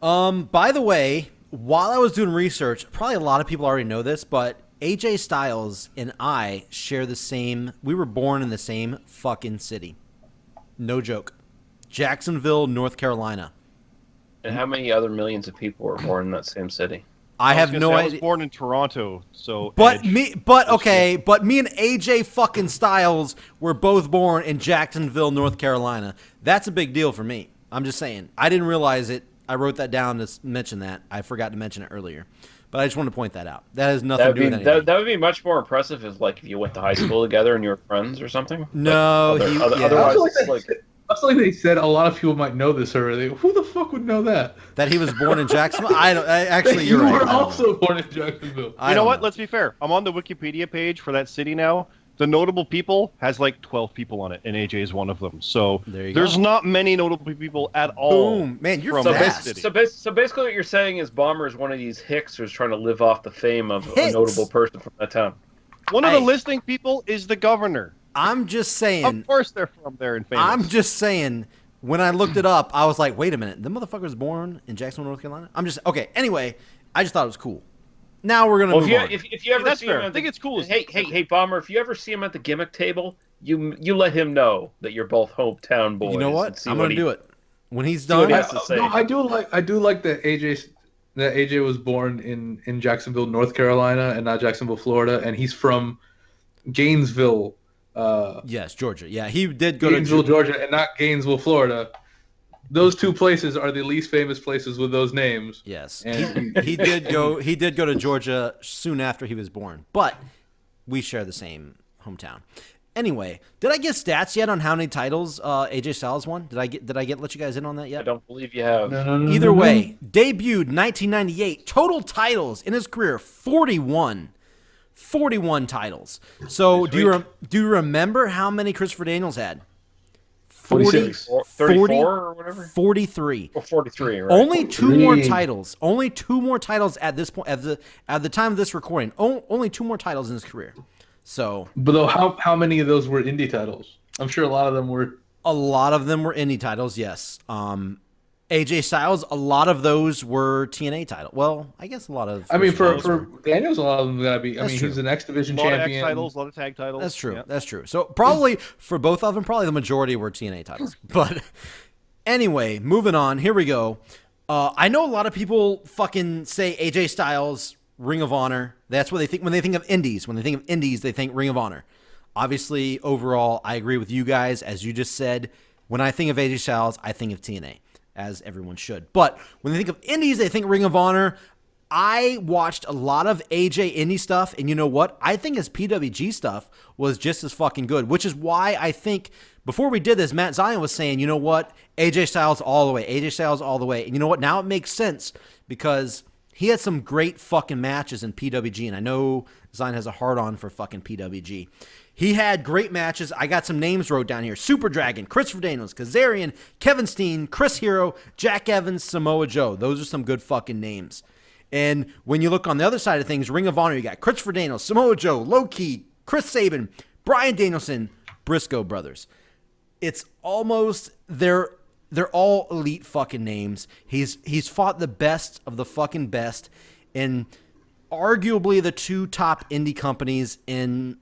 By the way, while I was doing research, probably a lot of people already know this, but AJ Styles and I share the same. We were born in the same fucking city. No joke. Jacksonville, North Carolina.
And how many other millions of people were born in that same city?
I have no
I
idea.
was born in Toronto, so.
But me and AJ fucking Styles were both born in Jacksonville, North Carolina. That's a big deal for me. I'm just saying. I didn't realize it. I wrote that down to mention that. I forgot to mention it earlier. But I just want to point that out. That has nothing to do with anything.
That would be much more impressive if you went to high school together and you were friends or something.
No,
otherwise,
I feel like they said a lot of people might know this already. Who the fuck would know that?
That he was born in Jacksonville? Actually, you're
you
right.
were also born in Jacksonville.
You know what? Let's be fair. I'm on the Wikipedia page for that city now. The notable people has like 12 people on it, and AJ is one of them. So there's not many notable people at all.
Boom. Man, you're
from
fast.
this city.
So basically what you're saying is Bomber is one of these Hicksers trying to live off the fame of a notable person from that town.
One of the listing people is the governor.
I'm just saying.
Of course they're from there and famous.
I'm just saying. When I looked it up, I was like, wait a minute. The motherfucker was born in Jacksonville, North Carolina? Okay, anyway, I just thought it was cool. Now we're going to move on.
If you ever see him
I think it's cool.
Hey, Bomber, if you ever see him at the gimmick table, you let him know that you're both hometown boys.
You know what? I'm going to do it. When he's done.
I do like that AJ was born in Jacksonville, North Carolina, and not Jacksonville, Florida, and he's from Gainesville.
Yes, Georgia. Yeah, he did go
Gainesville,
to
Georgia, and not Gainesville, Florida. Those two places are the least famous places with those names.
Yes,
and
he did go. He did go to Georgia soon after he was born, but we share the same hometown. Anyway, did I get stats yet on how many titles AJ Styles won? Did I let you guys in on that yet?
I don't believe you have.
No.
Either way, debuted 1998. Total titles in his career 41. 41 titles. So do you remember how many Christopher Daniels had?
46.
34 or whatever?
43.
Or 43, right?
Only two more titles. Only two more titles at this point, at the time of this recording. Only two more titles in his career. So,
but though, how many of those were indie titles? I'm sure a lot of them were.
A lot of them were indie titles, yes. AJ Styles, a lot of those were TNA titles. Well, I guess a lot of.
I mean, for Daniels, a lot of them gotta be. I mean,
true.
He's an X Division
a lot
champion.
Of X titles, a lot of tag titles.
That's true.
Yeah.
That's true. So probably for both of them, probably the majority were TNA titles. But anyway, moving on. Here we go. I know a lot of people fucking say AJ Styles, Ring of Honor. That's what they think when they think of indies. When they think of indies, they think Ring of Honor. Obviously, overall, I agree with you guys. As you just said, when I think of AJ Styles, I think of TNA, as everyone should. But when they think of indies, they think Ring of Honor. I watched a lot of AJ indie stuff, and you know what? I think his PWG stuff was just as fucking good, which is why I think before we did this, Matt Zion was saying, you know what? AJ Styles all the way. AJ Styles all the way. And you know what? Now it makes sense because he had some great fucking matches in PWG, and I know Zion has a hard-on for fucking PWG. He had great matches. I got some names wrote down here. Super Dragon, Christopher Daniels, Kazarian, Kevin Steen, Chris Hero, Jack Evans, Samoa Joe. Those are some good fucking names. And when you look on the other side of things, Ring of Honor, you got Christopher Daniels, Samoa Joe, Low Key, Chris Sabin, Bryan Danielson, Briscoe Brothers. It's almost they're all elite fucking names. He's fought the best of the fucking best in arguably the two top indie companies in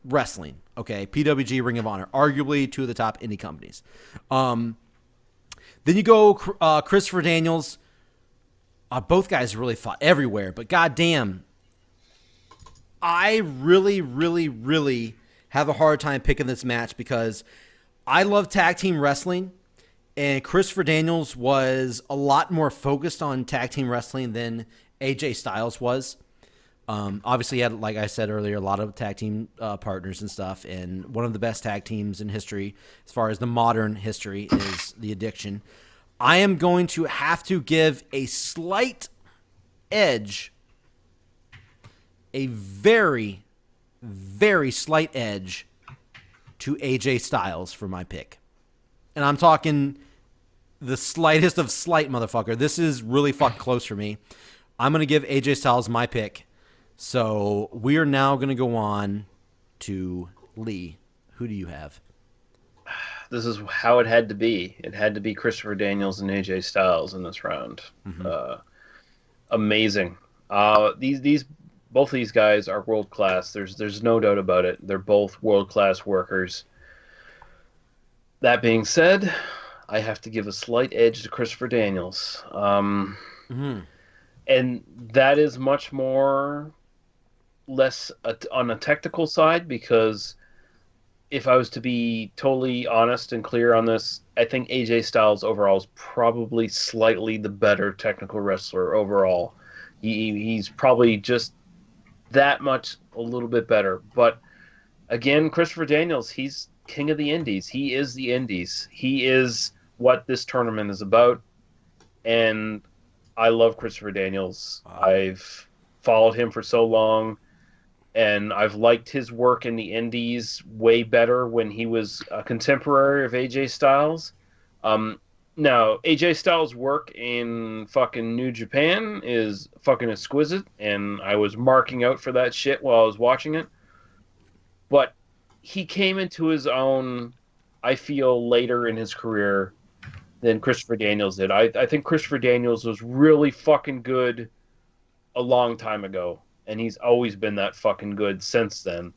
wrestling. Okay, PWG, Ring of Honor, arguably two of the top indie companies. Then you go Christopher Daniels. Both guys really fought everywhere, but goddamn, I really, really, really have a hard time picking this match because I love tag team wrestling, and Christopher Daniels was a lot more focused on tag team wrestling than AJ Styles was. Obviously, he had, like I said earlier, a lot of tag team partners and stuff, and one of the best tag teams in history, as far as the modern history, is the Addiction. I am going to have to give a slight edge, a very, very slight edge to AJ Styles for my pick. And I'm talking the slightest of slight, motherfucker. This is really fucking close for me. I'm going to give AJ Styles my pick. So we are now going to go on to Lee. Who do you have?
This is how it had to be. It had to be Christopher Daniels and AJ Styles in this round. Amazing. Both of these guys are world class. There's no doubt about it. They're both world class workers. That being said, I have to give a slight edge to Christopher Daniels. And that is much more less on a technical side, because if I was to be totally honest and clear on this, I think AJ Styles overall is probably slightly the better technical wrestler overall. He's probably just that much a little bit better. But again, Christopher Daniels, he's king of the indies. He is the indies. He is what this tournament is about. And I love Christopher Daniels.
Wow.
I've followed him for so long, and I've liked his work in the indies way better when he was a contemporary of AJ Styles. Now, AJ Styles' work in fucking New Japan is fucking exquisite, and I was marking out for that shit while I was watching it. But he came into his own, I feel, later in his career than Christopher Daniels did. I think Christopher Daniels was really fucking good a long time ago, and he's always been that fucking good since then.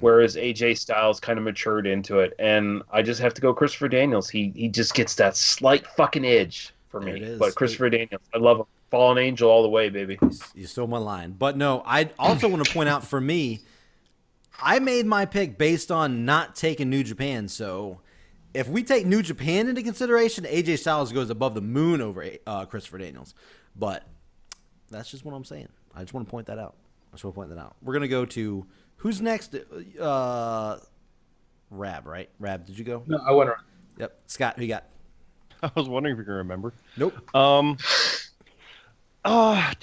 Whereas AJ Styles kind of matured into it, and I just have to go Christopher Daniels. He just gets that slight fucking edge for me. But Christopher Daniels, I love him. Fallen Angel all the way, baby.
You stole my line. But no, I also want to point out, for me, I made my pick based on not taking New Japan. So if we take New Japan into consideration, AJ Styles goes above the moon over Christopher Daniels. But that's just what I'm saying. I just want to point that out. We're going to go to, who's next? Rab, right? Rab, did you go?
No, I went around.
Yep. Scott, who you got?
I was wondering if you can remember.
Nope.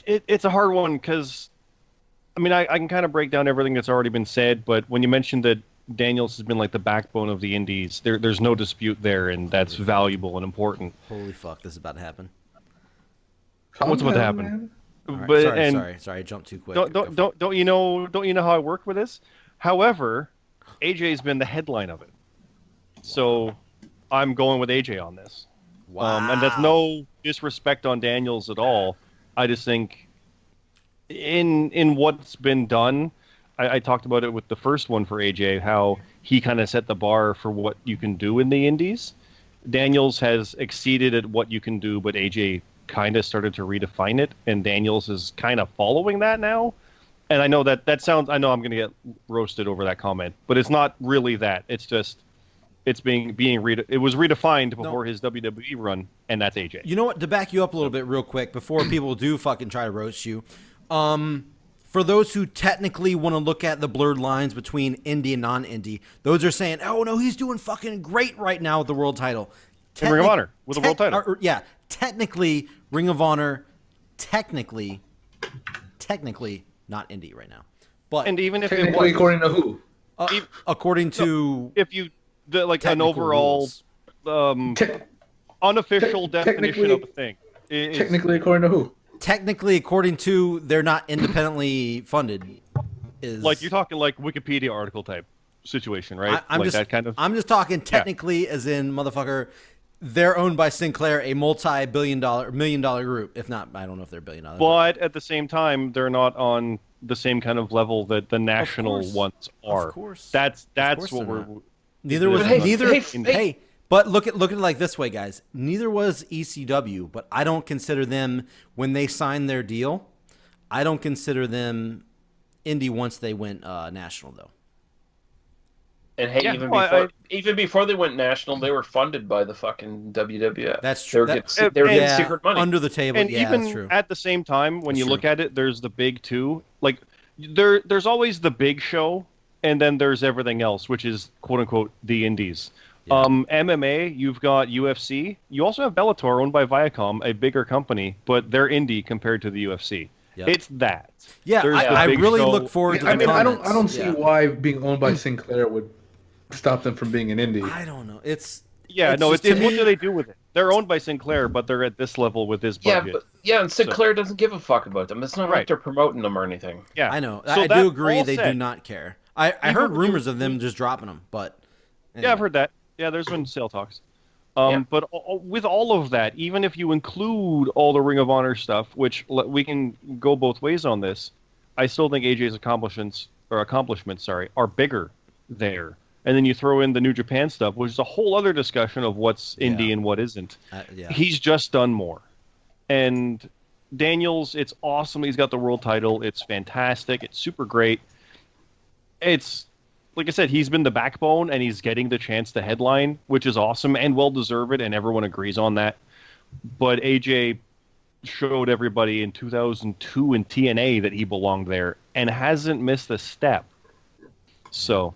It's a hard one because, I mean, I can kind of break down everything that's already been said, but when you mentioned that Daniels has been like the backbone of the indies, there's no dispute there, and that's valuable and important.
Holy fuck, this is about to happen.
What's about to happen?
Man.
Right,
But
sorry, I jumped too quick.
Don't you know how I work with this? However, AJ's been the headline of it, so I'm going with AJ on this.
Wow.
And that's no disrespect on Daniels at all. I just think in what's been done, I talked about it with the first one for AJ, how he kind of set the bar for what you can do in the indies. Daniels has exceeded at what you can do, but AJ kind of started to redefine it, and Daniels is kind of following that now. And I know that sounds, I know I'm going to get roasted over that comment, but it's not really that. It's just, it's it was redefined before his WWE run, and that's AJ.
You know what? To back you up a little bit real quick, before people do fucking try to roast you, for those who technically want to look at the blurred lines between indie and non-indie, those are saying, oh, no, he's doing fucking great right now with the world title.
And Ring of Honor with the world title.
Yeah, technically, Ring of Honor, technically not indie right now. But
And even if it
Technically,
was,
according to who?
according to
if you like an
technical
overall
rules.
unofficial definition
technically-
of a thing.
Technically, according to who?
Technically, according to, they're not independently funded. Is
Like you're talking like Wikipedia article type situation, right?
I'm
like
just
that kind of.
I'm just talking technically, as in motherfucker. They're owned by Sinclair, a million dollar group. If not, I don't know if they're $1 billion.
But at the same time, they're not on the same kind of level that the national ones are.
Of course.
That's
course
what
they're
we're.
not. Neither was
Hey,
but look at it like this way, guys. Neither was ECW, but I don't consider them, when they signed their deal, I don't consider them indie once they went national, though.
And hey,
Yeah,
even before they went national, they were funded by the fucking WWF.
That's true.
They were getting
Yeah,
secret money.
under the table.
And
yeah, that's
even
true.
at the same time, when
That's
you
true.
look at it, there's the big two. Like there's always the big show, and then there's everything else, which is quote unquote the indies.
Yeah.
MMA, you've got UFC. You also have Bellator, owned by Viacom, a bigger company, but they're indie compared to the UFC.
Yep.
It's that.
Yeah,
There's the
I
big
really
show.
look forward to the
I mean, I
comments.
don't see
Yeah.
why being owned by Sinclair would stop them from being an indie.
I don't know. It's
Yeah, no,
just,
it's
to
what
me-
do they do with it? They're owned by Sinclair, but they're at this level with this budget.
And Sinclair doesn't give a fuck about them. It's not like
Right.
they're promoting them or anything.
Yeah,
I know.
So
I
that
do agree.
all
They do
said-
not care. I
Even
heard
when
rumors of them just dropping them, but anyway.
Yeah, I've heard that. Yeah, there's been sale talks.
Yeah.
But with all of that, even if you include all the Ring of Honor stuff, which we can go both ways on this, I still think AJ's accomplishments are bigger there. And then you throw in the New Japan stuff, which is a whole other discussion of what's indie
Yeah.
and what isn't.
Yeah.
He's just done more. And Daniels, it's awesome. He's got the world title. It's fantastic. It's super great. It's, like I said, he's been the backbone, and he's getting the chance to headline, which is awesome and well-deserved, and everyone agrees on that. But AJ showed everybody in 2002 in TNA that he belonged there and hasn't missed a step. So,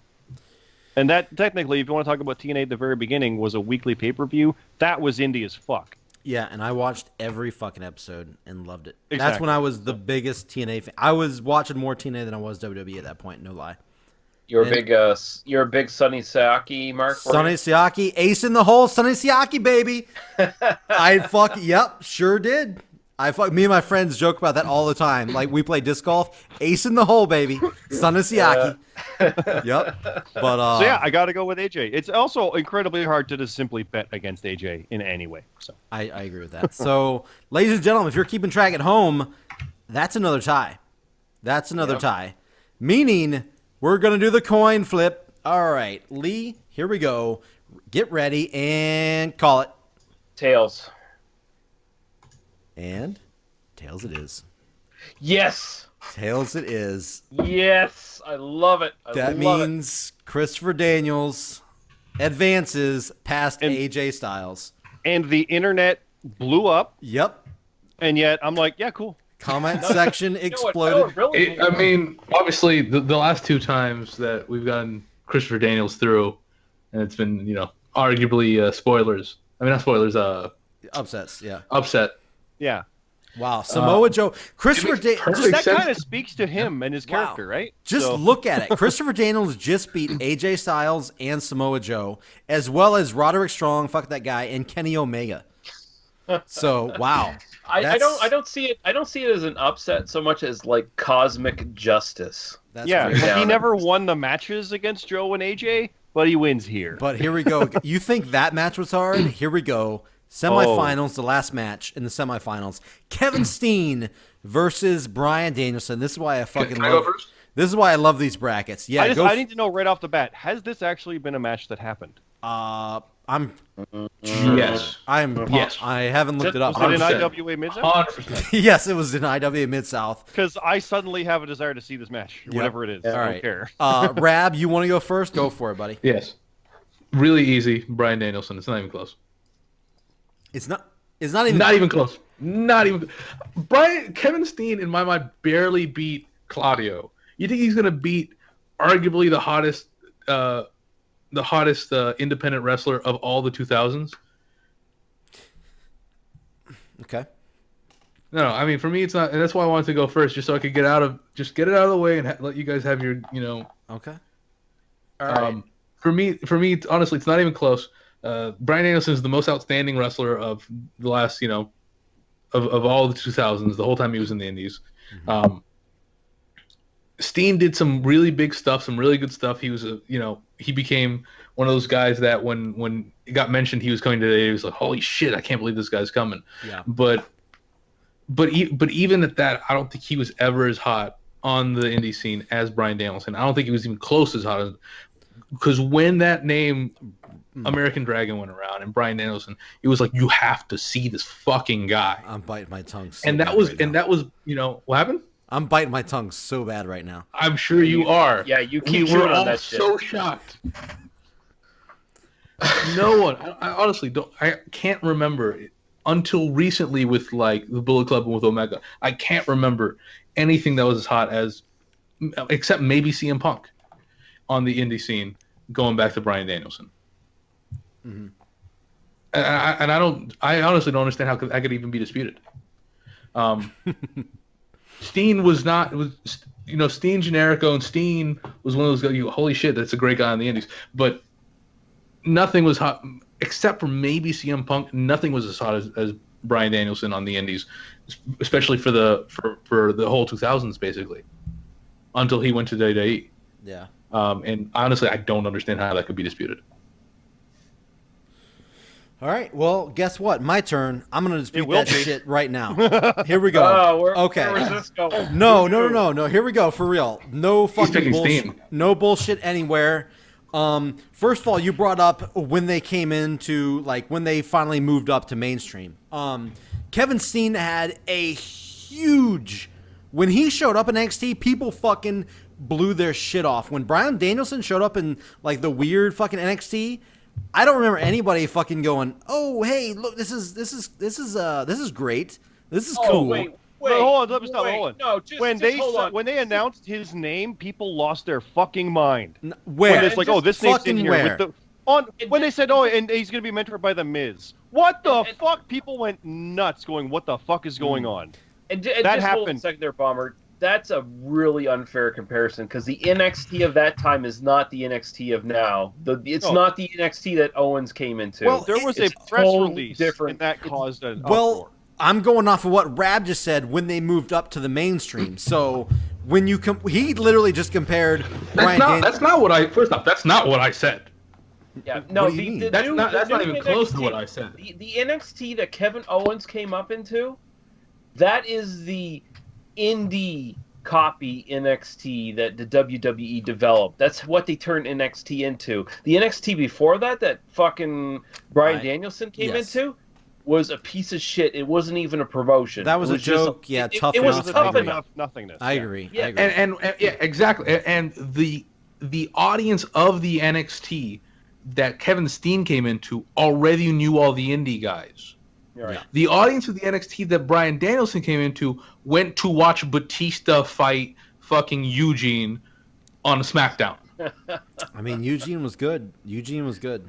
and that, technically, if you want to talk about TNA at the very beginning, was a weekly pay-per-view. That was indie as fuck.
Yeah, and I watched every fucking episode and loved it. That's
Exactly.
when I was the biggest TNA fan. I was watching more TNA than I was WWE at that point, no lie.
You're
And-
a big Sonny Saaki, Mark. were
Sonny
you?
Siaki, ace in the hole, Sonny Siaki, baby. Yep, sure did. Me and my friends joke about that all the time. Like, we play disc golf, ace in the hole, baby, Sonny Siaki. Yep. But,
So yeah, I got to go with AJ. It's also incredibly hard to just simply bet against AJ in any way. So
I agree with that. So, ladies and gentlemen, if you're keeping track at home, that's another tie. That's another
Yep.
tie. Meaning, we're going to do the coin flip. All right, Lee, here we go. Get ready and call it.
Tails.
And tails it is.
Yes.
Tails it is.
Yes. I love it.
That means Christopher Daniels advances past
And-
AJ Styles.
and the internet blew up,
Yep.
and yet I'm like, yeah, cool.
Comment section
You know what?
exploded.
No, really.
I mean, obviously, the last two times that we've gotten Christopher Daniels through, and it's been, arguably spoilers. I mean, not spoilers,
Upsets, yeah.
upset.
Yeah,
Wow. Samoa Joe. Christopher
makes
Daniels.
perfect
that
sense.
kind of speaks to him and his
Wow.
character, right?
Just
So-
look at it. Christopher Daniels just beat AJ Styles and Samoa Joe, as well as Roderick Strong, fuck that guy, and Kenny Omega. So wow.
I
That's-
don't see it. I don't see it as an upset so much as like cosmic justice.
That's
yeah,
crazy.
he
down.
never won the matches against Joe and AJ, but he wins here.
But here we go. You think that match was hard? Here we go. Semifinals, the last match in the semifinals. Kevin Steen versus Bryan Danielson. This is why I fucking
Can I go
love.
first?
This is why I love these brackets. Yeah,
I need to know right off the bat: has this actually been a match that happened?
I'm
Yes. Yes.
I haven't looked it up.
Was it in
100%.
IWA Mid South?
100%.
Yes, it was in IWA Mid South.
Because I suddenly have a desire to see this match, whatever it is.
All
I
right.
don't care.
Rab, you want to go first? Go for it, buddy.
Yes. Really easy. Bryan Danielson. It's not even close.
It's not even.
Not even close. Not even. Kevin Steen, in my mind, barely beat Claudio. You think he's gonna beat arguably the hottest independent wrestler of all the 2000s?
Okay.
No, I mean for me it's not, and that's why I wanted to go first, just so I could get it out of the way and let you guys have your,
Okay. All right.
For me, honestly, it's not even close. Bryan Danielson is the most outstanding wrestler of the last, of all the 2000s. The whole time he was in the Indies. Steen did some really big stuff, some really good stuff. He was he became one of those guys that when it got mentioned he was coming today, he was like, holy shit, I can't believe this guy's coming.
Yeah.
But even at that, I don't think he was ever as hot on the indie scene as Bryan Danielson. I don't think he was even close as hot as, because when that name American Dragon went around and Bryan Danielson, it was like, you have to see this fucking guy.
I'm biting my tongue. So
And that
bad
was
right now.
what happened?
I'm biting my tongue so bad right now.
I'm sure you are.
Yeah, you keep
We were
chewing on
all
that shit.
so shocked. No one. I honestly don't. I can't remember until recently with like the Bullet Club and with Omega. I can't remember anything that was as hot as, except maybe CM Punk, on the indie scene, going back to Bryan Danielson.
Mm-hmm.
And I honestly don't understand how that could even be disputed. Steen was not. It was, Steen Generico, and Steen was one of those guys. Holy shit, that's a great guy on the indies. But nothing was hot except for maybe CM Punk. Nothing was as hot as Bryan Danielson on the indies, especially for the whole 2000s, basically, until he went to WWE.
Yeah.
And honestly, I don't understand how that could be disputed.
All right. Well, guess what? My turn. I'm going to dispute
will
that
be.
shit right now. Here we go.
Oh, where
Okay.
was this going?
No. Here we go. For real. No fucking
picking
bullshit.
Steen.
No bullshit anywhere. First of all, you brought up when they came into, like, when they finally moved up to mainstream. Kevin Steen had a huge... When he showed up in NXT, people fucking blew their shit off. When Bryan Danielson showed up in, like, the weird fucking NXT... I don't remember anybody fucking going, "Oh, hey, look, this is great. This is cool."
Wait.
No, hold on, stop.
No, just
when
hold on.
they announced his name, people lost their fucking mind.
Where?
When it's like, oh, this name's in
fucking
here.
where?
When they said, oh, and he's gonna be mentored by the Miz. What the fuck? People went nuts, going, "What the fuck is going on?"
And
that
just hold
happened.
a second there, Bomber. That's a really unfair comparison because the NXT of that time is not the NXT of now. It's not the NXT that Owens came into.
Well,
There was a
It's
press
totally
release,
different.
and that caused an
Well,
uproar.
I'm going off of what Rab just said when they moved up to the mainstream. So when you he literally just compared Bryan
That's not what I. First off, that's not what I said.
Yeah, no,
What do you mean?
That's not
new
even close to
NXT
what I said.
The NXT that Kevin Owens came up into, that is the indie copy NXT that the WWE developed. That's what they turned NXT into. The NXT before that fucking Bryan Danielson came into, was a piece of shit. It wasn't even a promotion.
That was a joke. Tough
it was
enough.
tough
I agree.
enough.
Nothingness.
I agree.
Yeah.
And yeah, exactly. And the audience of the NXT that Kevin Steen came into already knew all the indie guys.
Right.
The audience of the NXT that Bryan Danielson came into went to watch Batista fight fucking Eugene on SmackDown.
I mean, Eugene was good.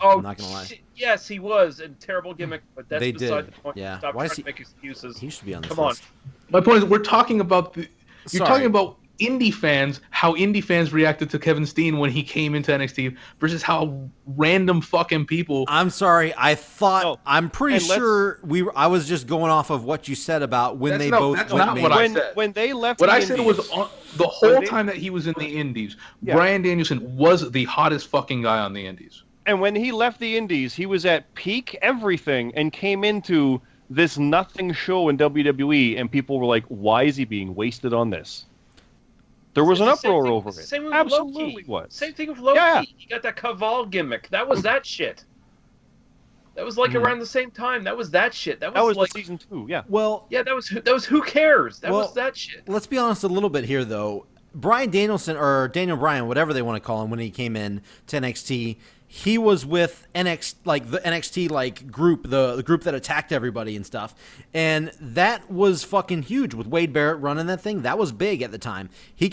Oh,
I'm not gonna lie.
Yes, he was a terrible gimmick, but that's
They
beside
did.
the point.
Yeah.
Stop
Why
trying
is
to make excuses.
He should be on this
Come on.
list.
My point is, we're talking about you're
Sorry.
talking about indie fans, how indie fans reacted to Kevin Steen when he came into NXT versus how random fucking people.
I'm sorry. I thought
No,
I'm pretty
and let's-
sure I was just going off of what you said about when they
That's
both
that's
went
not
main.
what I said.
When they left
What
the
I said
Indies,
was the whole
they-
time that he was in the Indies,
Yeah.
Bryan Danielson was the hottest fucking guy on the Indies.
and when he left the Indies, he was at peak everything and came into this nothing show in WWE, and people were like, "Why is he being wasted on this?" There was an
It's the same
uproar
thing-
over
it's the
it.
Same with
Absolutely
Loki.
was.
Same thing with Loki.
Yeah.
He got that Caval gimmick. That was that shit. That was like around the same time. That was that shit. That
That was
like
the season 2, yeah.
Well,
yeah. That was who cares. That
Well,
was that shit.
let's be honest a little bit here, though. Bryan Danielson, or Daniel Bryan, whatever they want to call him, when he came in to NXT, he was with the NXT like group, the group that attacked everybody and stuff, and that was fucking huge with Wade Barrett running that thing. That was big at the time. He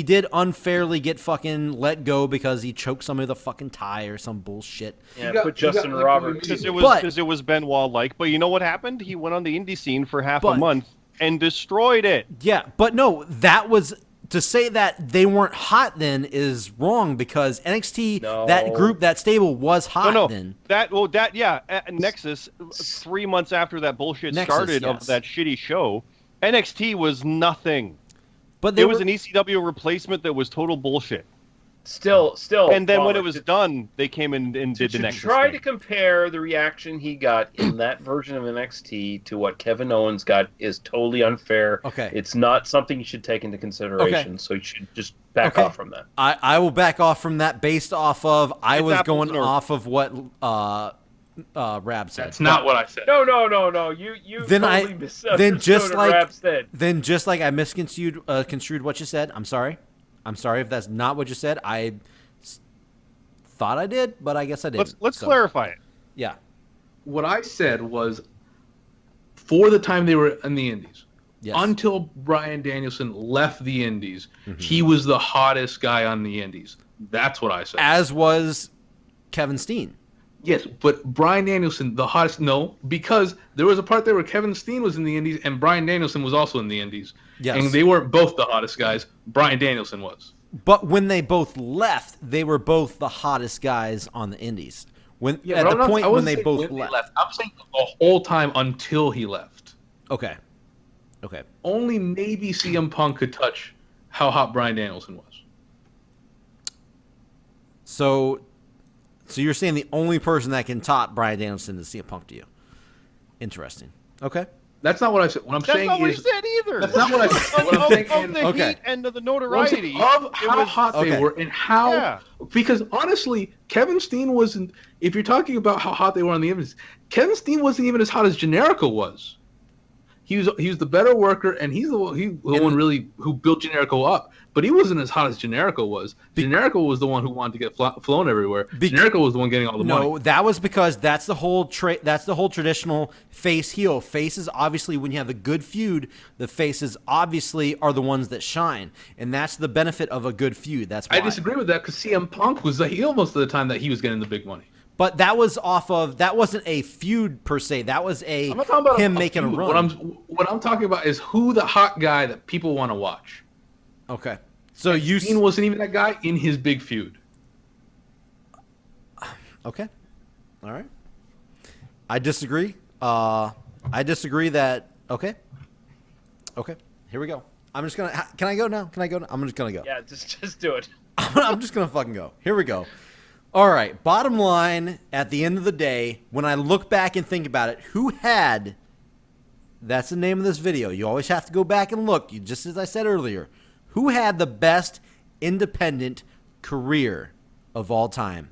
did unfairly get fucking let go because he choked somebody with a fucking tie or some bullshit.
Yeah,
got-
put
he got
Justin
like
Roberts.
Because
But-
it was Benoit-like. But you know what happened? He went on the indie scene for half
But-
a month and destroyed it.
Yeah, but no, that was to say that they weren't hot then is wrong because NXT,
No.
that group, that stable was hot
No,
then.
at Nexus, 3 months after that bullshit
Nexus,
started
yes.
of that shitty show, NXT was nothing.
But
It was an ECW replacement that was total bullshit.
Still.
And then when
Bomber,
it was done, they came in and did the
to
Nexus
try
thing.
to compare the reaction he got in that version of NXT to what Kevin Owens got is totally unfair.
Okay.
It's not something you should take into consideration.
Okay.
So you should just back
Okay.
off from that.
I will back off from that based off of I
It's
was
apples
going
and oranges.
off of what Rab said.
That's not what I said.
No. You
Then
totally
then
misunderstood
just
what
like
Rab said.
then just like I construed what you said. I'm sorry. I'm sorry if that's not what you said. Thought I did, but I guess I didn't.
Let's clarify it.
Yeah.
What I said was, for the time they were in the Indies,
Yes.
until Bryan Danielson left the Indies, he was the hottest guy on the Indies. That's what I said.
As was Kevin Steen.
Yes, but Bryan Danielson, the hottest. No, because there was a part there where Kevin Steen was in the Indies and Bryan Danielson was also in the Indies.
Yes.
And they weren't both the hottest guys. Bryan Danielson was.
But when they both left, they were both the hottest guys on the Indies. When
Yeah,
at
but
the
I'm not-
point
I
when
wasn't
they
saying
both
when they
left.
I'm saying the whole time until he left.
Okay. Okay.
Only maybe CM Punk could touch how hot Bryan Danielson was.
So you're saying the only person that can top Bryan Danielson is CM Punk to you? Interesting. Okay.
That's not what I said. What I'm
That's
saying
not what
is
he said either.
that's not what I said. What I'm saying
Of the
Okay.
heat and of the
What I'm
notoriety.
saying of how
was-
hot they
okay.
were and how
Yeah.
because honestly, Kevin Steen wasn't. If you're talking about how hot they were on the Indies, Kevin Steen wasn't even as hot as Generico was. He was the better worker, and he's the one really who built Generico up. But he wasn't as hot as Generico was. Generico was the one who wanted to get flown everywhere. Generico was the one getting all the money.
No, that was because that's the whole that's the whole traditional face heel. Faces obviously when you have a good feud, the faces obviously are the ones that shine, and that's the benefit of a good feud. That's why.
I disagree with that because CM Punk was the heel most of the time that he was getting the big money.
But that was that wasn't a feud per se. That was
I'm not talking about
him making a
feud.
run.
What I'm talking about is who the hot guy that people want to watch.
Okay. So
Steen wasn't even that guy in his big feud.
Okay. All right. I disagree. I disagree that. Okay. Okay. Here we go. I'm just gonna. Can I go now? Can I go now? I'm just gonna go.
Yeah, just do it.
I'm just gonna fucking go. Here we go. All right. Bottom line, at the end of the day, when I look back and think about it, who had? That's the name of this video. You always have to go back and look. Just as I said earlier, who had the best independent career of all time?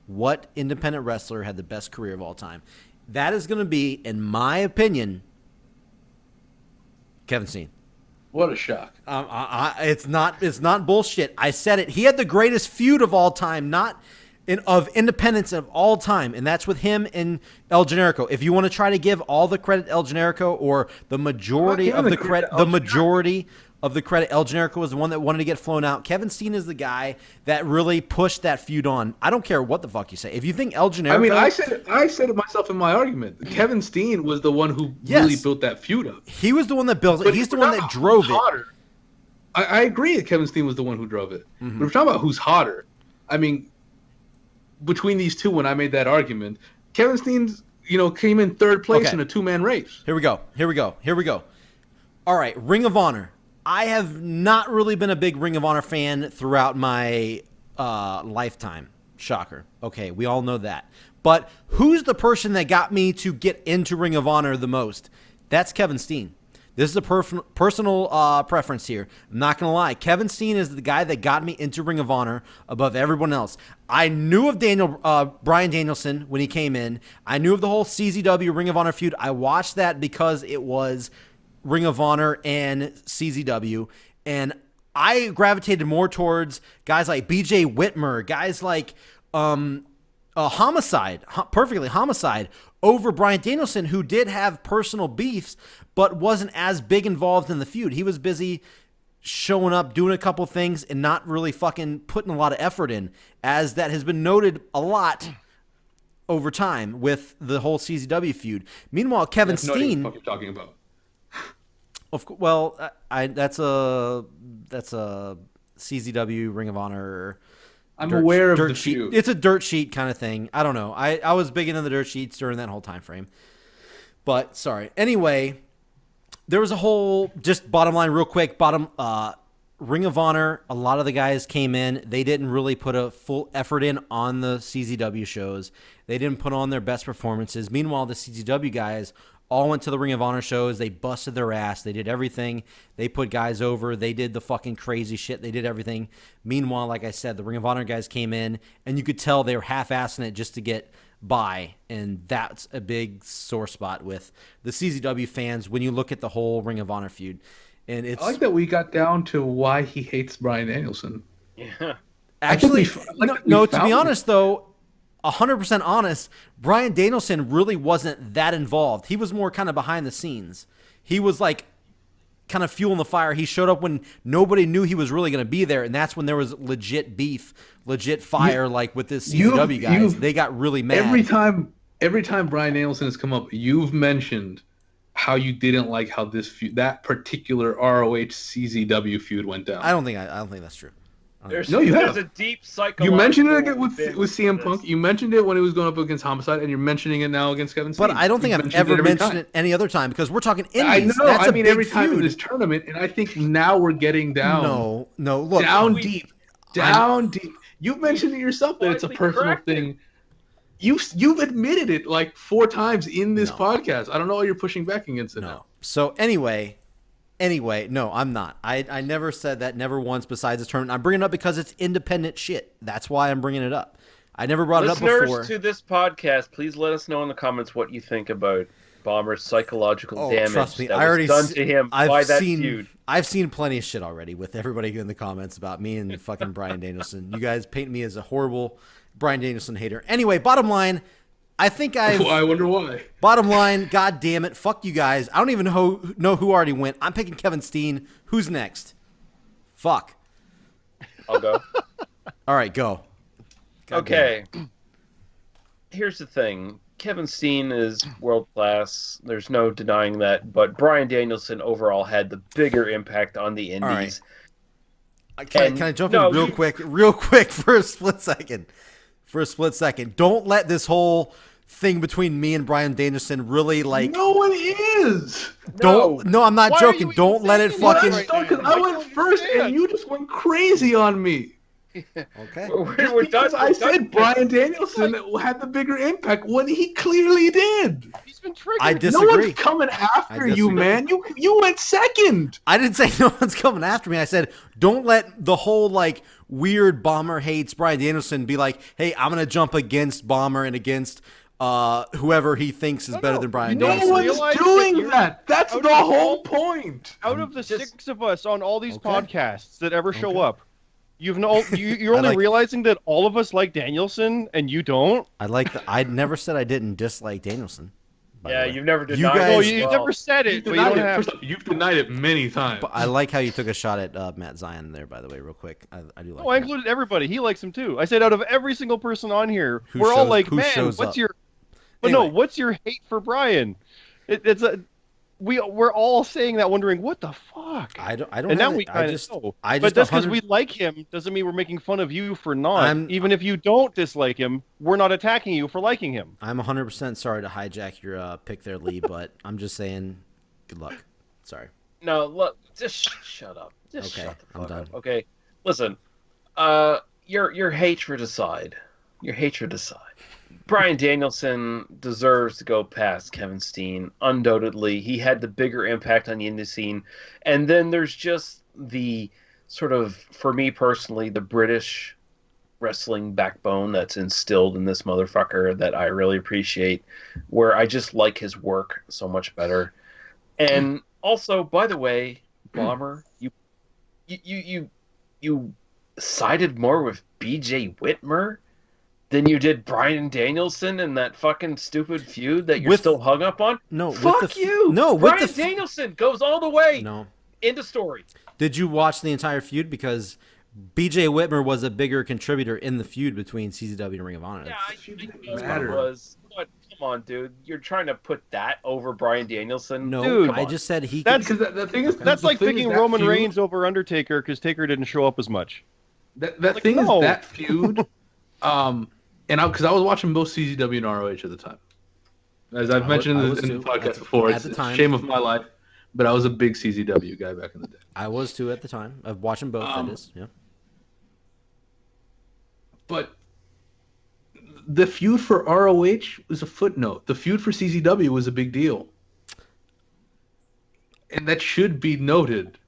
What independent wrestler had the best career of all time? That is going to be, in my opinion, Kevin Steen.
What a shock!
It's not bullshit. I said it. He had the greatest feud of all time, of independence of all time, and that's with him and El Generico. If you want to try to give all the credit El Generico or the majority of the credit, El Generico was the one that wanted to get flown out. Kevin Steen is the guy that really pushed that feud on. I don't care what the fuck you say. If you think El Generico,
I mean, I said it myself in my argument. Kevin Steen was the one who really built that feud up.
He was the one that built it. He's the one that drove it.
I agree that Kevin Steen was the one who drove it. But if we're talking about who's hotter, I mean, between these two, when I made that argument, Kevin Steen's came in third place in a two-man race.
Here we go. All right, Ring of Honor. I have not really been a big Ring of Honor fan throughout my lifetime. Shocker. Okay, we all know that. But who's the person that got me to get into Ring of Honor the most? That's Kevin Steen. This is a personal preference here. I'm not going to lie. Kevin Steen is the guy that got me into Ring of Honor above everyone else. I knew of Bryan Danielson when he came in. I knew of the whole CZW Ring of Honor feud. I watched that because it was Ring of Honor and CZW. And I gravitated more towards guys like BJ Whitmer, guys like Homicide, Homicide, over Bryan Danielson, who did have personal beefs, but wasn't as big involved in the feud. He was busy showing up, doing a couple things, and not really fucking putting a lot of effort in, as that has been noted a lot over time with the whole CZW feud. Meanwhile, Kevin Steen.
What the fuck you're talking about?
That's a CZW Ring of Honor.
I'm aware of the
sheet.
feud.
It's a dirt sheet kind of thing. I don't know. I was big into the dirt sheets during that whole time frame. But sorry. Anyway, there was a whole, just bottom line real quick, Ring of Honor, a lot of the guys came in. They didn't really put a full effort in on the CZW shows. They didn't put on their best performances. Meanwhile, the CZW guys all went to the Ring of Honor shows. They busted their ass. They did everything. They put guys over. They did the fucking crazy shit. They did everything. Meanwhile, like I said, the Ring of Honor guys came in, and you could tell they were half-assing it just to get by, and that's a big sore spot with the CZW fans when you look at the whole Ring of Honor feud. And it's
I like that we got down to why he hates Bryan Danielson.
Yeah.
actually
to
be honest though, 100% honest, Bryan Danielson really wasn't that involved. He was more kind of behind the scenes. He was like kind of fueling the fire. He showed up when nobody knew he was really going to be there, and that's when there was legit beef, legit fire, like with this CZW guys. They got really mad.
Every time Bryan Danielson has come up, you've mentioned how you didn't like how this feud, that particular ROH CZW feud went down.
I don't think that's true.
There's a deep psychological.
You mentioned it again with CM Punk. You mentioned it when he was going up against Homicide, and you're mentioning it now against Kevin Steen.
But I don't think I've ever mentioned it any other time because we're talking indies.
I know.
That's a big
every time
feud.
in this tournament, and I think now we're getting down.
No. Look,
down deep. You've mentioned it yourself that it's a personal thing. You've admitted it like 4 times in this podcast. I don't know why you're pushing back against it now.
So anyway, no, I'm not. I never said that, never once besides this tournament. I'm bringing it up because it's independent shit. That's why I'm bringing it up. I never brought it up before.
Listeners to this podcast, please let us know in the comments what you think about Bomber's psychological damage
trust me,
that
I already
was done to him by that feud.
I've seen plenty of shit already with everybody in the comments about me and fucking Bryan Danielson. You guys paint me as a horrible Bryan Danielson hater. Anyway, bottom line, I think
I wonder why.
Bottom line, god damn it, fuck you guys. I don't even know who already went. I'm picking Kevin Steen. Who's next? Fuck.
I'll go.
All right, go. God
okay. Here's the thing. Kevin Steen is world class. There's no denying that. But Bryan Danielson overall had the bigger impact on the indies.
Right. Can I jump in real quick for a split second? Don't let this whole thing between me and Bryan Danielson really like.
No one is.
No, I'm not joking. Don't let it fucking.
I went first and you just went crazy on me.
Okay.
We're done.
I said Bryan Danielson had the bigger impact when he clearly did.
He's been triggered.
I disagree.
No one's coming after you, man. You went second.
I didn't say no one's coming after me. I said don't let the whole like weird Bomber hates Bryan Danielson be like, hey, I'm gonna jump against Bomber and against whoever he thinks is better than Bryan Danielson.
No one's doing that. That's the whole point.
Out of the 6 of us on all these podcasts that ever show up, you're only realizing that all of us like Danielson and you don't.
I never said I didn't dislike Danielson.
Yeah, you've never denied
you guys,
it.
You never said it, but you don't have.
You've denied it many times.
But I like how you took a shot at Matt Zion there, by the way, real quick. I do like.
I included everybody. He likes him too. I said out of every single person on here,
Who
we're
shows-
all like,
who
man,
shows
what's
up?"
your? But
Anyway.
no, what's your hate for Bryan? We're all saying that, wondering what the fuck.
I don't.
And now we kind of know. But just because we like him doesn't mean we're making fun of you for not. Even if you don't dislike him, we're not attacking you for liking him.
I'm 100% sorry to hijack your pick there, Lee, but I'm just saying, good luck. Sorry.
No, look, just shut up. Just
Okay,
shut the
I'm
fuck
done.
up. Okay, listen. Your hatred aside. Your hatred aside. Bryan Danielson deserves to go past Kevin Steen. Undoubtedly, he had the bigger impact on the indie scene. And then there's just the sort of, for me personally, the British wrestling backbone that's instilled in this motherfucker that I really appreciate, where I just like his work so much better. And also, by the way, Bomber, you sided more with BJ Whitmer than you did Bryan Danielson in that fucking stupid feud that you're still hung up on?
No,
fuck you.
No,
Bryan Danielson goes all the way.
No.
Into story.
Did you watch the entire feud? Because BJ Whitmer was a bigger contributor in the feud between CZW and Ring of Honor.
Yeah, I was. But come on, dude, you're trying to put that over Bryan Danielson?
No,
Dude,
I just said he.
That's
Because the thing is,
that's
the
like
thing
picking
is that
Roman
feud-
Reigns over Undertaker because Taker didn't show up as much.
That
Like,
thing
no.
is that feud. And because I was watching both CZW and ROH at the time, as I've mentioned
I was
in the
too,
podcast
at the-
before,
at
it's
the
a
time.
shame of my life, but I was a big CZW guy back in the day.
I was too at the time of watching both. That is, yeah.
But the feud for ROH was a footnote. The feud for CZW was a big deal, and that should be noted.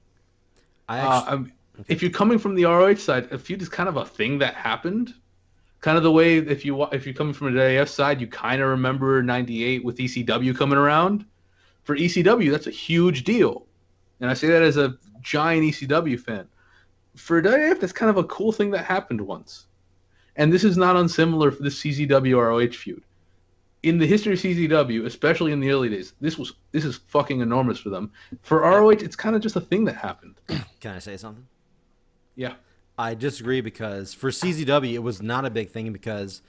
If you're coming from the ROH side, a feud is kind of a thing that happened. Kind of the way if you're coming from the AF side, you kind of remember '98 with ECW coming around. For ECW, that's a huge deal, and I say that as a giant ECW fan. For AF, that's kind of a cool thing that happened once, and this is not unsimilar for the CZW ROH feud. In the history of CZW, especially in the early days, this is fucking enormous for them. For ROH, it's kind of just a thing that happened.
Can I say something?
Yeah.
I disagree because for CZW, it was not a big thing because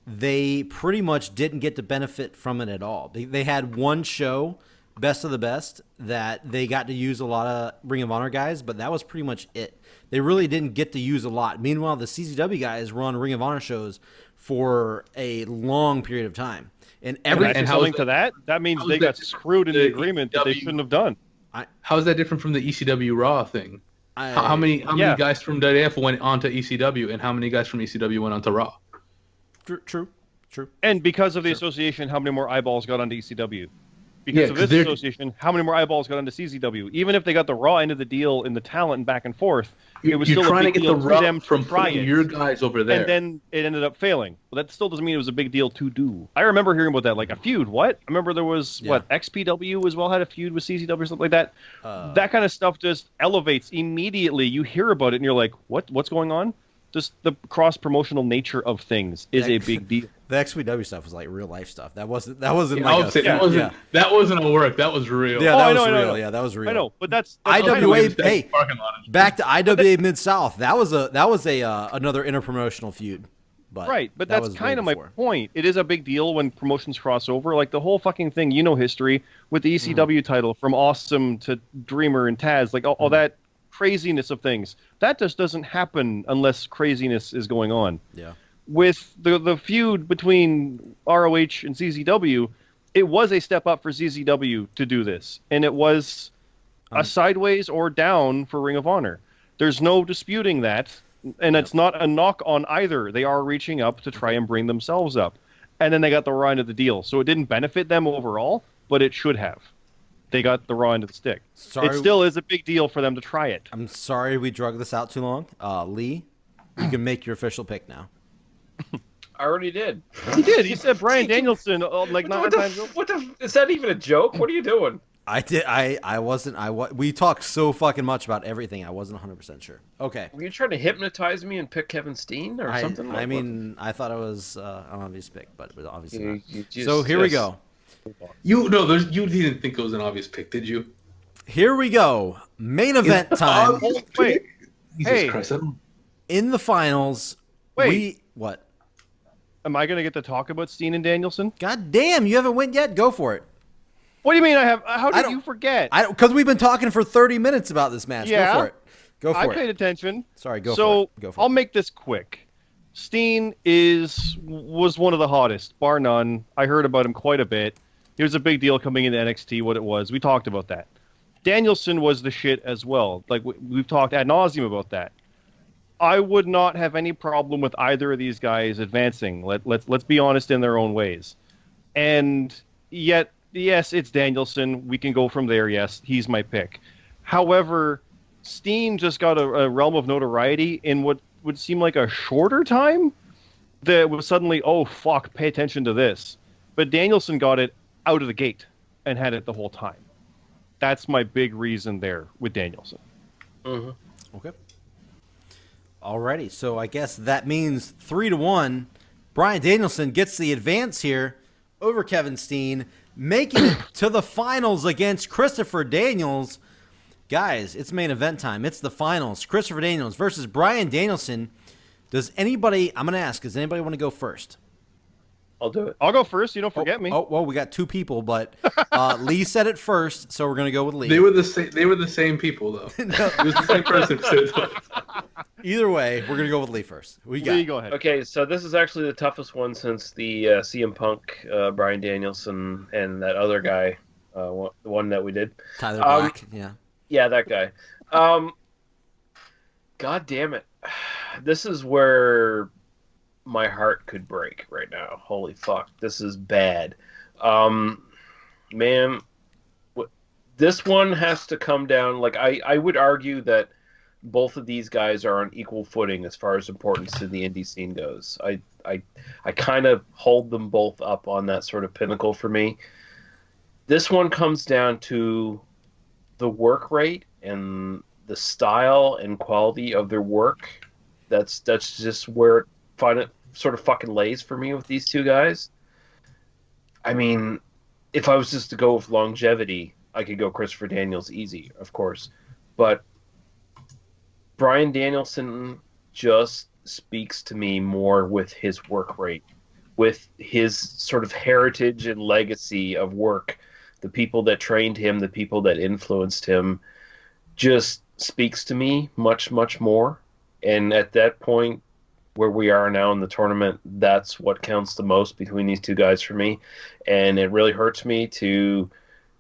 they pretty much didn't get to benefit from it at all. They had one show, Best of the Best, that they got to use a lot of Ring of Honor guys, but that was pretty much it. They really didn't get to use a lot. Meanwhile, the CZW guys run Ring of Honor shows for a long period of time. And
something to that? That means they got screwed in the agreement that they shouldn't have done.
How is that different from the ECW Raw thing? How many guys from WWF went on to ECW, and how many guys from ECW went on to Raw?
True.
And because of the association, how many more eyeballs got onto ECW? Because of this association, how many more eyeballs got onto CZW? Even if they got the Raw end of the deal in the talent and back and forth, it was still a big deal for them to try it.
Your guys over there,
and then it ended up failing. Well, that still doesn't mean it was a big deal to do. I remember hearing about that, like a feud. What? I remember there was XPW as well had a feud with CZW or something like that. That kind of stuff just elevates immediately. You hear about it and you're like, what's going on? Just the cross-promotional nature of things is a big deal.
The XPW stuff was like real life stuff. That wasn't
that wasn't a work. That was real.
Yeah, that was real. Yeah, that was real.
I know, but that's
IWA. Hey, back to IWA Mid South. That was another interpromotional feud. But
but that's kind of my point. It is a big deal when promotions cross over. Like the whole fucking thing, history with the ECW title from Awesome to Dreamer and Taz, like all that craziness of things. That just doesn't happen unless craziness is going on.
Yeah.
With the feud between ROH and CZW, it was a step up for CZW to do this, and it was a sideways or down for Ring of Honor. There's no disputing that, and it's not a knock on either. They are reaching up to try and bring themselves up, and then they got the raw end of the deal. So it didn't benefit them overall, but it should have. They got the raw end of the stick. It still is a big deal for them to try it.
I'm sorry we drug this out too long. Lee, you can make your official pick now.
I already did.
He did. He said Bryan Danielson like 9 times.
Is that even a joke? What are you doing?
I did. I wasn't. We talked so fucking much about everything. I wasn't 100% sure. Okay.
Were you trying to hypnotize me and pick Kevin Steen or something?
I mean, I thought it was an obvious pick, but it was obviously not. So here we go.
You didn't think it was an obvious pick, did you?
Here we go. Main event time.
Wait.
Jesus Christ.
In the finals. What?
Am I going to get to talk about Steen and Danielson?
God damn, you haven't went yet? Go for it.
What do you mean I have? How did you forget?
Because we've been talking for 30 minutes about this match.
Yeah.
Go for it.
I paid attention.
Sorry, go for it.
I'll make this quick. Steen was one of the hottest, bar none. I heard about him quite a bit. It was a big deal coming into NXT, what it was. We talked about that. Danielson was the shit as well. Like, we've talked ad nauseum about that. I would not have any problem with either of these guys advancing. Let's be honest in their own ways. And yet, yes, it's Danielson. We can go from there. Yes, he's my pick. However, Steen just got a realm of notoriety in what would seem like a shorter time that was suddenly, oh, fuck, pay attention to this. But Danielson got it out of the gate and had it the whole time. That's my big reason there with Danielson.
Mm-hmm. Okay. Alrighty, so I guess that means 3-1. Bryan Danielson gets the advance here over Kevin Steen, making it to the finals against Christopher Daniels. Guys, it's main event time. It's the finals. Christopher Daniels versus Bryan Danielson. I'm going to ask, does anybody want to go first?
I'll do it.
I'll go first. You don't forget me.
Oh, well, we got two people, but Lee said it first, so we're going to go with Lee.
They were the same people, though. No. It was the same person.
Either way, we're going to go with Lee first.
Lee, go ahead.
Okay, so this is actually the toughest one since the CM Punk, Bryan Danielson, and that other guy, the one that we did.
Tyler Black, yeah.
Yeah, that guy. God damn it. This is where my heart could break right now. Holy fuck. This is bad. Man, this one has to come down. Like, I would argue that both of these guys are on equal footing as far as importance to the indie scene goes. I kind of hold them both up on that sort of pinnacle for me. This one comes down to the work rate and the style and quality of their work. That's just where it sort of fucking lays for me with these two guys. I mean, if I was just to go with longevity, I could go Christopher Daniels easy, of course. But Bryan Danielson just speaks to me more with his work rate, with his sort of heritage and legacy of work. The people that trained him, the people that influenced him, just speaks to me much, much more. And at that point, where we are now in the tournament, that's what counts the most between these two guys for me. And it really hurts me to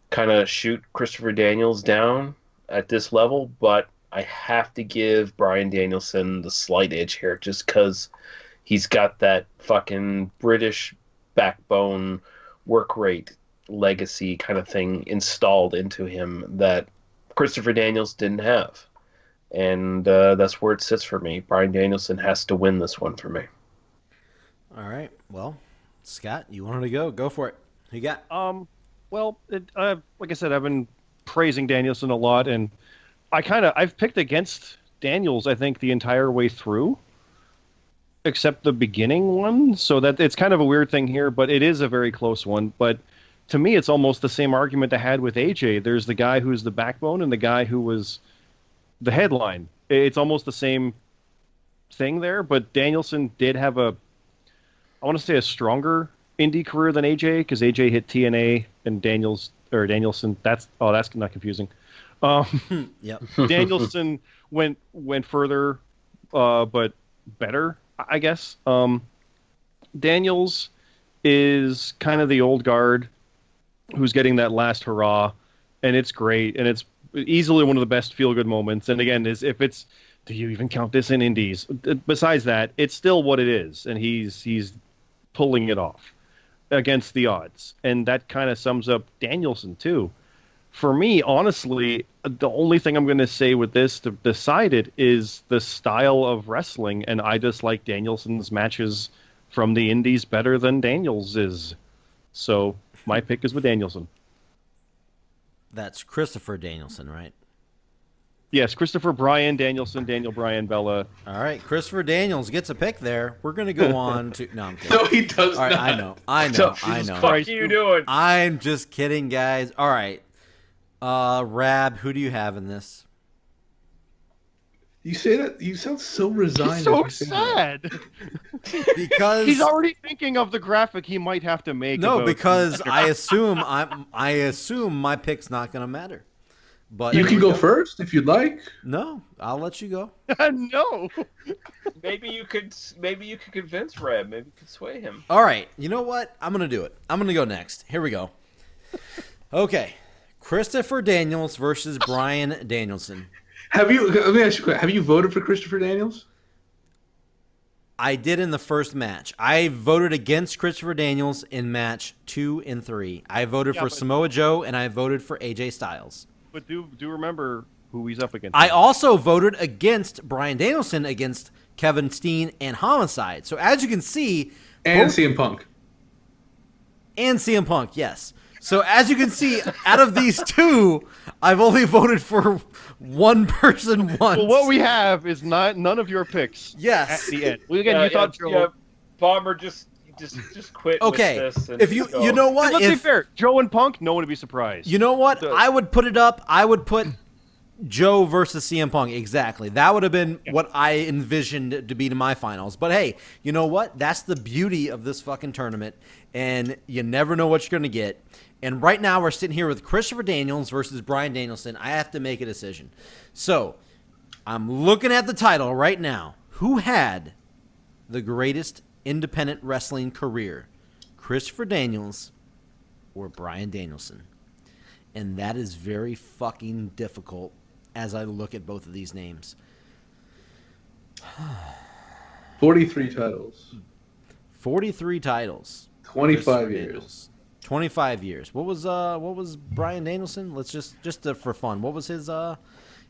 kind of shoot Christopher Daniels down at this level, but I have to give Bryan Danielson the slight edge here just because he's got that fucking British backbone work rate legacy kind of thing installed into him that Christopher Daniels didn't have. And that's where it sits for me. Bryan Danielson has to win this one for me.
All right. Well, Scott, you wanted to go. Go for it. Who you got?
Well, like I said, I've been praising Danielson a lot, and I've picked against Daniels, I think, the entire way through, except the beginning one. So that it's kind of a weird thing here, but it is a very close one. But to me, it's almost the same argument I had with AJ. There's the guy who's the backbone and the guy who was the headline. It's almost the same thing there, but Danielson did have I want to say a stronger indie career than AJ, because AJ hit TNA and Danielson. That's not confusing.
Yep.
Danielson went further, but better, I guess. Daniels is kind of the old guard who's getting that last hurrah, and it's great, and it's easily one of the best feel-good moments. And again, do you even count this in indies? Besides that, it's still what it is, and he's pulling it off against the odds, and that kind of sums up Danielson too. For me, honestly, the only thing I'm going to say with this to decide it is the style of wrestling, and I just like Danielson's matches from the indies better than Daniels is. So my pick is with Danielson.
That's Christopher Danielson, right?
Yes, Christopher Bryan Danielson, Daniel Bryan Bella.
All right, Christopher Daniels gets a pick there. We're going to go on to... No, I'm kidding.
No, he does
All right,
not.
I know.
What are you doing?
I'm just kidding, guys. All right. Rab, who do you have in this?
You say that, you sound so resigned.
He's so
as you say that.
sad.
Because
He's already thinking of the graphic he might have to make.
No,
about-
because I assume my pick's not going to matter. But
You can go first if you'd like.
No, I'll let you go.
No.
Maybe you could convince Reb. Maybe you could sway him.
All right. You know what? I'm going to do it. I'm going to go next. Here we go. Okay. Christopher Daniels versus Bryan Danielson.
Let me ask you a question. Have you voted for Christopher Daniels?
I did in the first match. I voted against Christopher Daniels in match 2 and 3. I voted for Samoa Joe, and I voted for AJ Styles.
But do remember who he's up against.
I also voted against Bryan Danielson against Kevin Steen and Homicide. So as you can see...
And CM Punk.
And CM Punk, yes. So as you can see, out of these two, I've only voted for one person once.
Well, what we have is none of your picks.
Yes.
At the end. Well, again, you thought Joe.
Yeah, Bomber just quit.
Okay.
With this and
If you know what?
Let's be fair. Joe and Punk, no one would be surprised.
You know what? I would put it up. I would put Joe versus CM Punk. Exactly. That would have been what I envisioned to be to my finals. But hey, you know what? That's the beauty of this fucking tournament, and you never know what you're going to get. And right now we're sitting here with Christopher Daniels versus Bryan Danielson. I have to make a decision. So I'm looking at the title right now. Who had the greatest independent wrestling career? Christopher Daniels or Bryan Danielson? And that is very fucking difficult as I look at both of these names.
43 titles.
43 titles.
25 years.
Daniels. 25 years. What was Bryan Danielson? Let's just for fun. What was his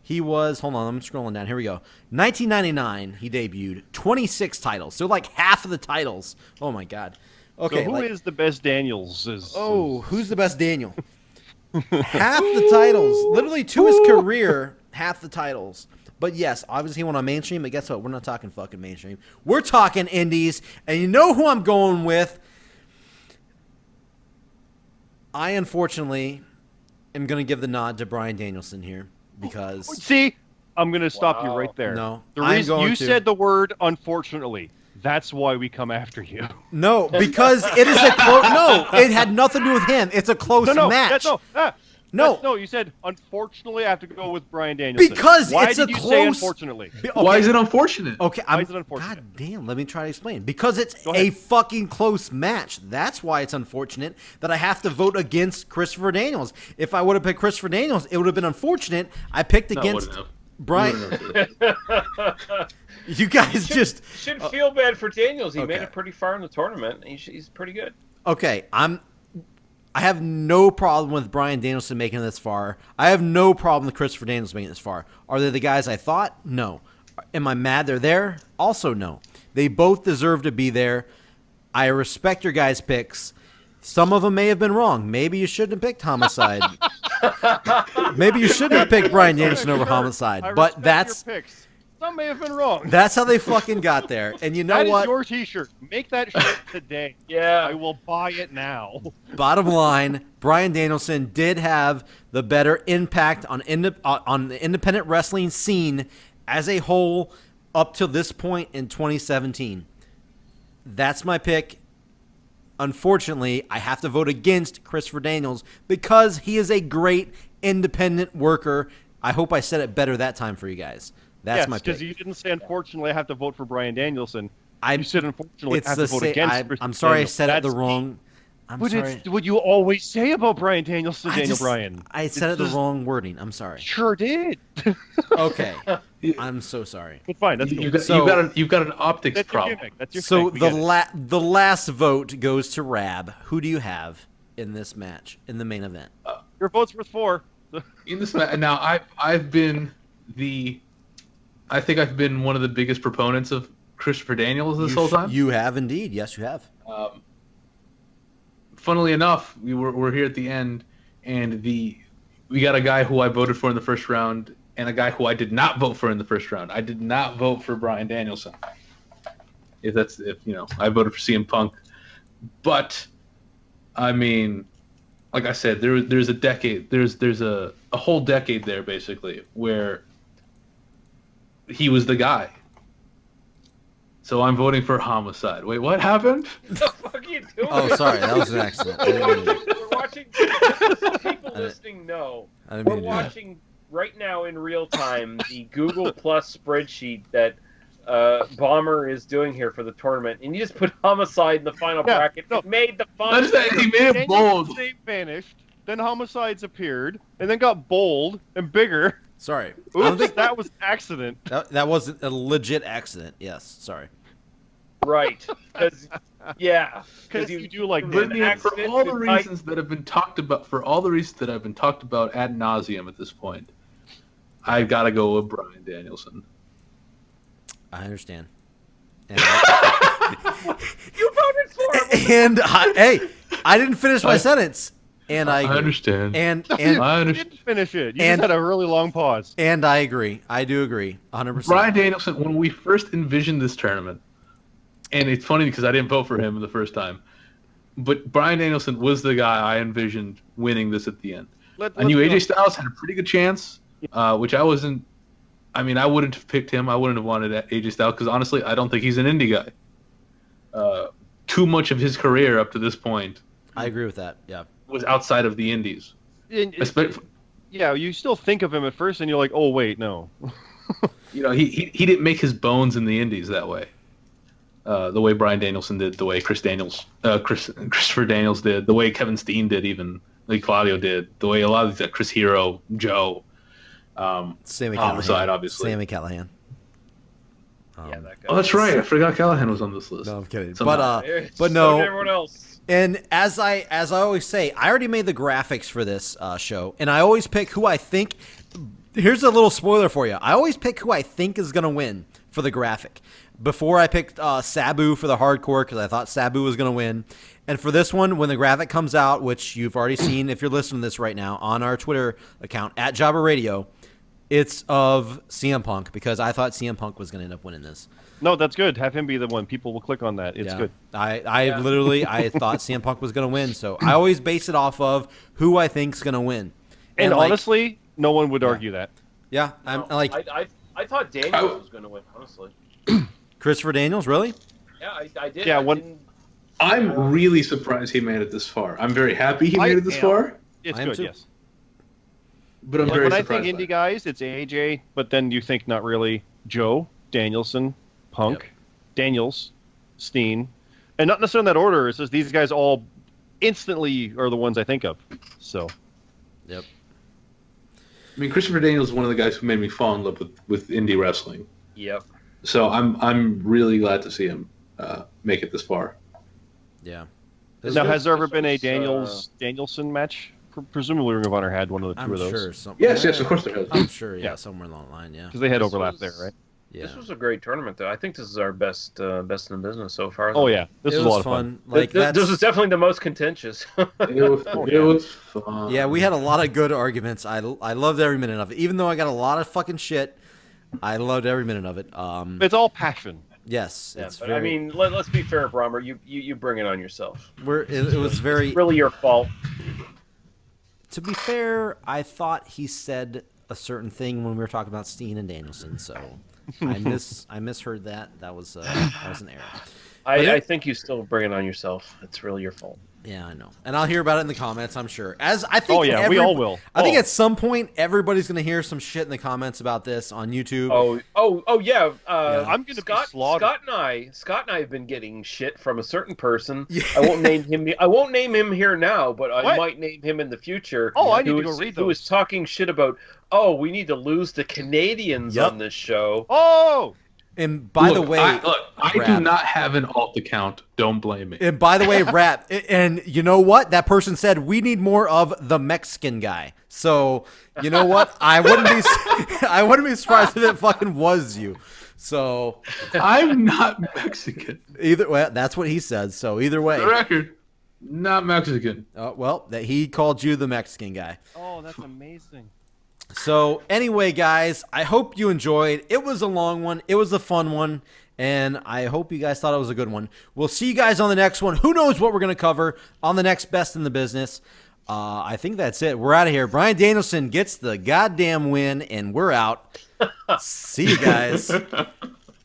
He was, hold on, I'm scrolling down. Here we go. 1999, he debuted. 26 titles. So like half of the titles. Oh, my God. Okay.
So who is the best Daniels?
Who's the best Daniel? Half the titles. Literally to his career, half the titles. But yes, obviously he went on mainstream, but guess what? We're not talking fucking mainstream. We're talking indies, and you know who I'm going with. I, unfortunately, am going to give the nod to Bryan Danielson here because...
See, I'm going to stop you right there.
No,
the reason you said the word unfortunately. That's why we come after you.
No, because it is a close... No, it had nothing to do with him. It's a close match.
No, you said, unfortunately, I have to go with Bryan Danielson.
Because
why
it's
did
a
you
close...
say unfortunately?
Okay.
Why is it unfortunate?
Okay,
why is it unfortunate?
God damn, let me try to explain. Because it's a fucking close match. That's why it's unfortunate that I have to vote against Christopher Daniels. If I would have picked Christopher Daniels, it would have been unfortunate. I picked against Bryan. You guys just...
should feel bad for Daniels. He made it pretty far in the tournament. He's pretty good.
Okay, I have no problem with Bryan Danielson making it this far. I have no problem with Christopher Daniels making it this far. Are they the guys I thought? No. Am I mad they're there? Also no. They both deserve to be there. I respect your guys' picks. Some of them may have been wrong. Maybe you shouldn't have picked Homicide. Maybe you shouldn't have picked Bryan Danielson over Homicide. But that's...
Your picks. Some may have been wrong.
That's how they fucking got there. And you know
that
what?
That is your T-shirt. Make that shirt today.
Yeah.
I will buy it now.
Bottom line, Bryan Danielson did have the better impact on the independent wrestling scene as a whole up to this point in 2017. That's my pick. Unfortunately, I have to vote against Christopher Daniels because he is a great independent worker. I hope I said it better that time for you guys. That's my pick.
Because you didn't say, unfortunately, I have to vote for Bryan Danielson. You said, unfortunately, I have to vote against Christopher
I'm sorry
Daniels.
I said it the wrong...
It's what you always say about Bryan Danielson, Daniel Bryan.
I said it the wrong wording. I'm sorry.
Sure did.
Okay. I'm so sorry.
But fine. That's
You've got an optics problem.
That's your
so
gimmick.
the last vote goes to Rab. Who do you have in this match, in the main event?
Your vote's worth 4.
In this match, now I think I've been one of the biggest proponents of Christopher Daniels this whole time.
You have indeed. Yes, you have.
Funnily enough, we're here at the end, and we got a guy who I voted for in the first round, and a guy who I did not vote for in the first round. I did not vote for Bryan Danielson. I voted for CM Punk, but I mean, like I said, there's a decade, there's a whole decade there basically where he was the guy. So I'm voting for Homicide. Wait, what happened?
What the fuck are you doing?
Oh, sorry, that was an accident.
We're watching. People listening know. We're watching right now in real time the Google Plus spreadsheet that Bomber is doing here for the tournament, and you just put Homicide in the final bracket. It made the fun.
He made it bold.
They vanished. Then Homicides appeared, and then got bold and bigger.
Sorry.
I don't think that was an accident.
That wasn't a legit accident. Yes, sorry.
Right. Because
you do like
for all the reasons that have been talked about, ad nauseum at this point, I've got to go with Bryan Danielson.
I understand.
You voted for him.
And I didn't finish my sentence. And I
understand.
And
I didn't finish it. You just had a really long pause.
And I agree. I do agree. 100%.
Bryan Danielson, when we first envisioned this tournament, and it's funny because I didn't vote for him the first time, but Bryan Danielson was the guy I envisioned winning this at the end. I knew AJ Styles had a pretty good chance, which I wasn't. I mean, I wouldn't have picked him. I wouldn't have wanted AJ Styles because honestly, I don't think he's an indie guy. Too much of his career up to this point.
I agree with that. Yeah.
Was outside of the indies.
Yeah, you still think of him at first, and you're like, oh wait, no.
He didn't make his bones in the indies that way. The way Bryan Danielson did, the way Christopher Daniels did, the way Kevin Steen did, even like Claudio did, the way a lot of these Chris Hero, Joe, Homicide, obviously.
Sammy Callahan.
That guy.
Oh, that's right. I forgot Callahan was on this list.
No, I'm kidding.
Somehow.
But no.
So did everyone else.
And as I always say, I already made the graphics for this show, and I always pick who I think Here's a little spoiler for you. I always pick who I think is going to win for the graphic. Before I picked Sabu for the hardcore because I thought Sabu was going to win. And for this one, when the graphic comes out, which you've already seen if you're listening to this right now on our Twitter account, @Jobber Radio, it's of CM Punk because I thought CM Punk was going to end up winning this.
No, that's good. Have him be the one. People will click on that. It's good.
I literally thought CM Punk was going to win. So I always base it off of who I think's going to win.
And honestly, no one would argue that.
Yeah.
I thought Daniels was going to win, honestly.
Christopher Daniels, really?
Yeah, I did.
Yeah,
I'm really surprised he made it this far. I'm very happy he made it this far.
It's good,
too.
yes.
But I'm very
when I
surprised.
think indie guys, it's AJ, but then you think not really Joe, Danielson, Punk, Daniels, Steen, and not necessarily in that order. It's just these guys all instantly are the ones I think of. So,
yep.
I mean, Christopher Daniels is one of the guys who made me fall in love with indie wrestling.
Yep.
So I'm really glad to see him make it this far.
Yeah.
now, has there ever been a Danielson match? Presumably, Ring of Honor had one of the two of those.
Sure.
Yes, of course there has.
I'm sure, somewhere along the line, yeah.
Because they had overlap there, right?
Yeah.
This was a great tournament, though. I think this is our best in the business so far.
Oh yeah, this was a lot of fun.
Like
this was definitely the most contentious.
It was fun.
Yeah, we had a lot of good arguments. I loved every minute of it, even though I got a lot of fucking shit. I loved every minute of it.
It's all passion.
Yes,
Yeah,
it's
but
very.
I mean, let's be fair, Brommer. You bring it on yourself.
It was very.
It's really your fault.
To be fair, I thought he said a certain thing when we were talking about Steen and Danielson, so I misheard that. That was an error.
I think you still bring it on yourself. It's really your fault.
Yeah, I know, and I'll hear about it in the comments. I'm sure. As I think.
Oh yeah, we all will.
I think at some point everybody's going to hear some shit in the comments about this on YouTube.
Oh yeah.
I'm going to be slaughtered.
Scott and I have been getting shit from a certain person. Yeah. I won't name him here now, but I might name him in the future.
Oh, I need to go read those.
Who was talking shit about? Oh, we need to lose the Canadians on this show.
Oh.
And by the way,
I do not have an alt account. Don't blame me.
And by the way, Rap, and you know what? That person said we need more of the Mexican guy. So you know what? I wouldn't be surprised if it fucking was you. So
I'm not Mexican.
Either way, that's what he said. So either way,
For the record, not Mexican.
Well, that he called you the Mexican guy.
Oh, that's amazing.
So anyway, guys, I hope you enjoyed. It was a long one. It was a fun one. And I hope you guys thought it was a good one. We'll see you guys on the next one. Who knows what we're going to cover on the next Best in the Business. I think that's it. We're out of here. Bryan Danielson gets the goddamn win, and we're out. See you guys.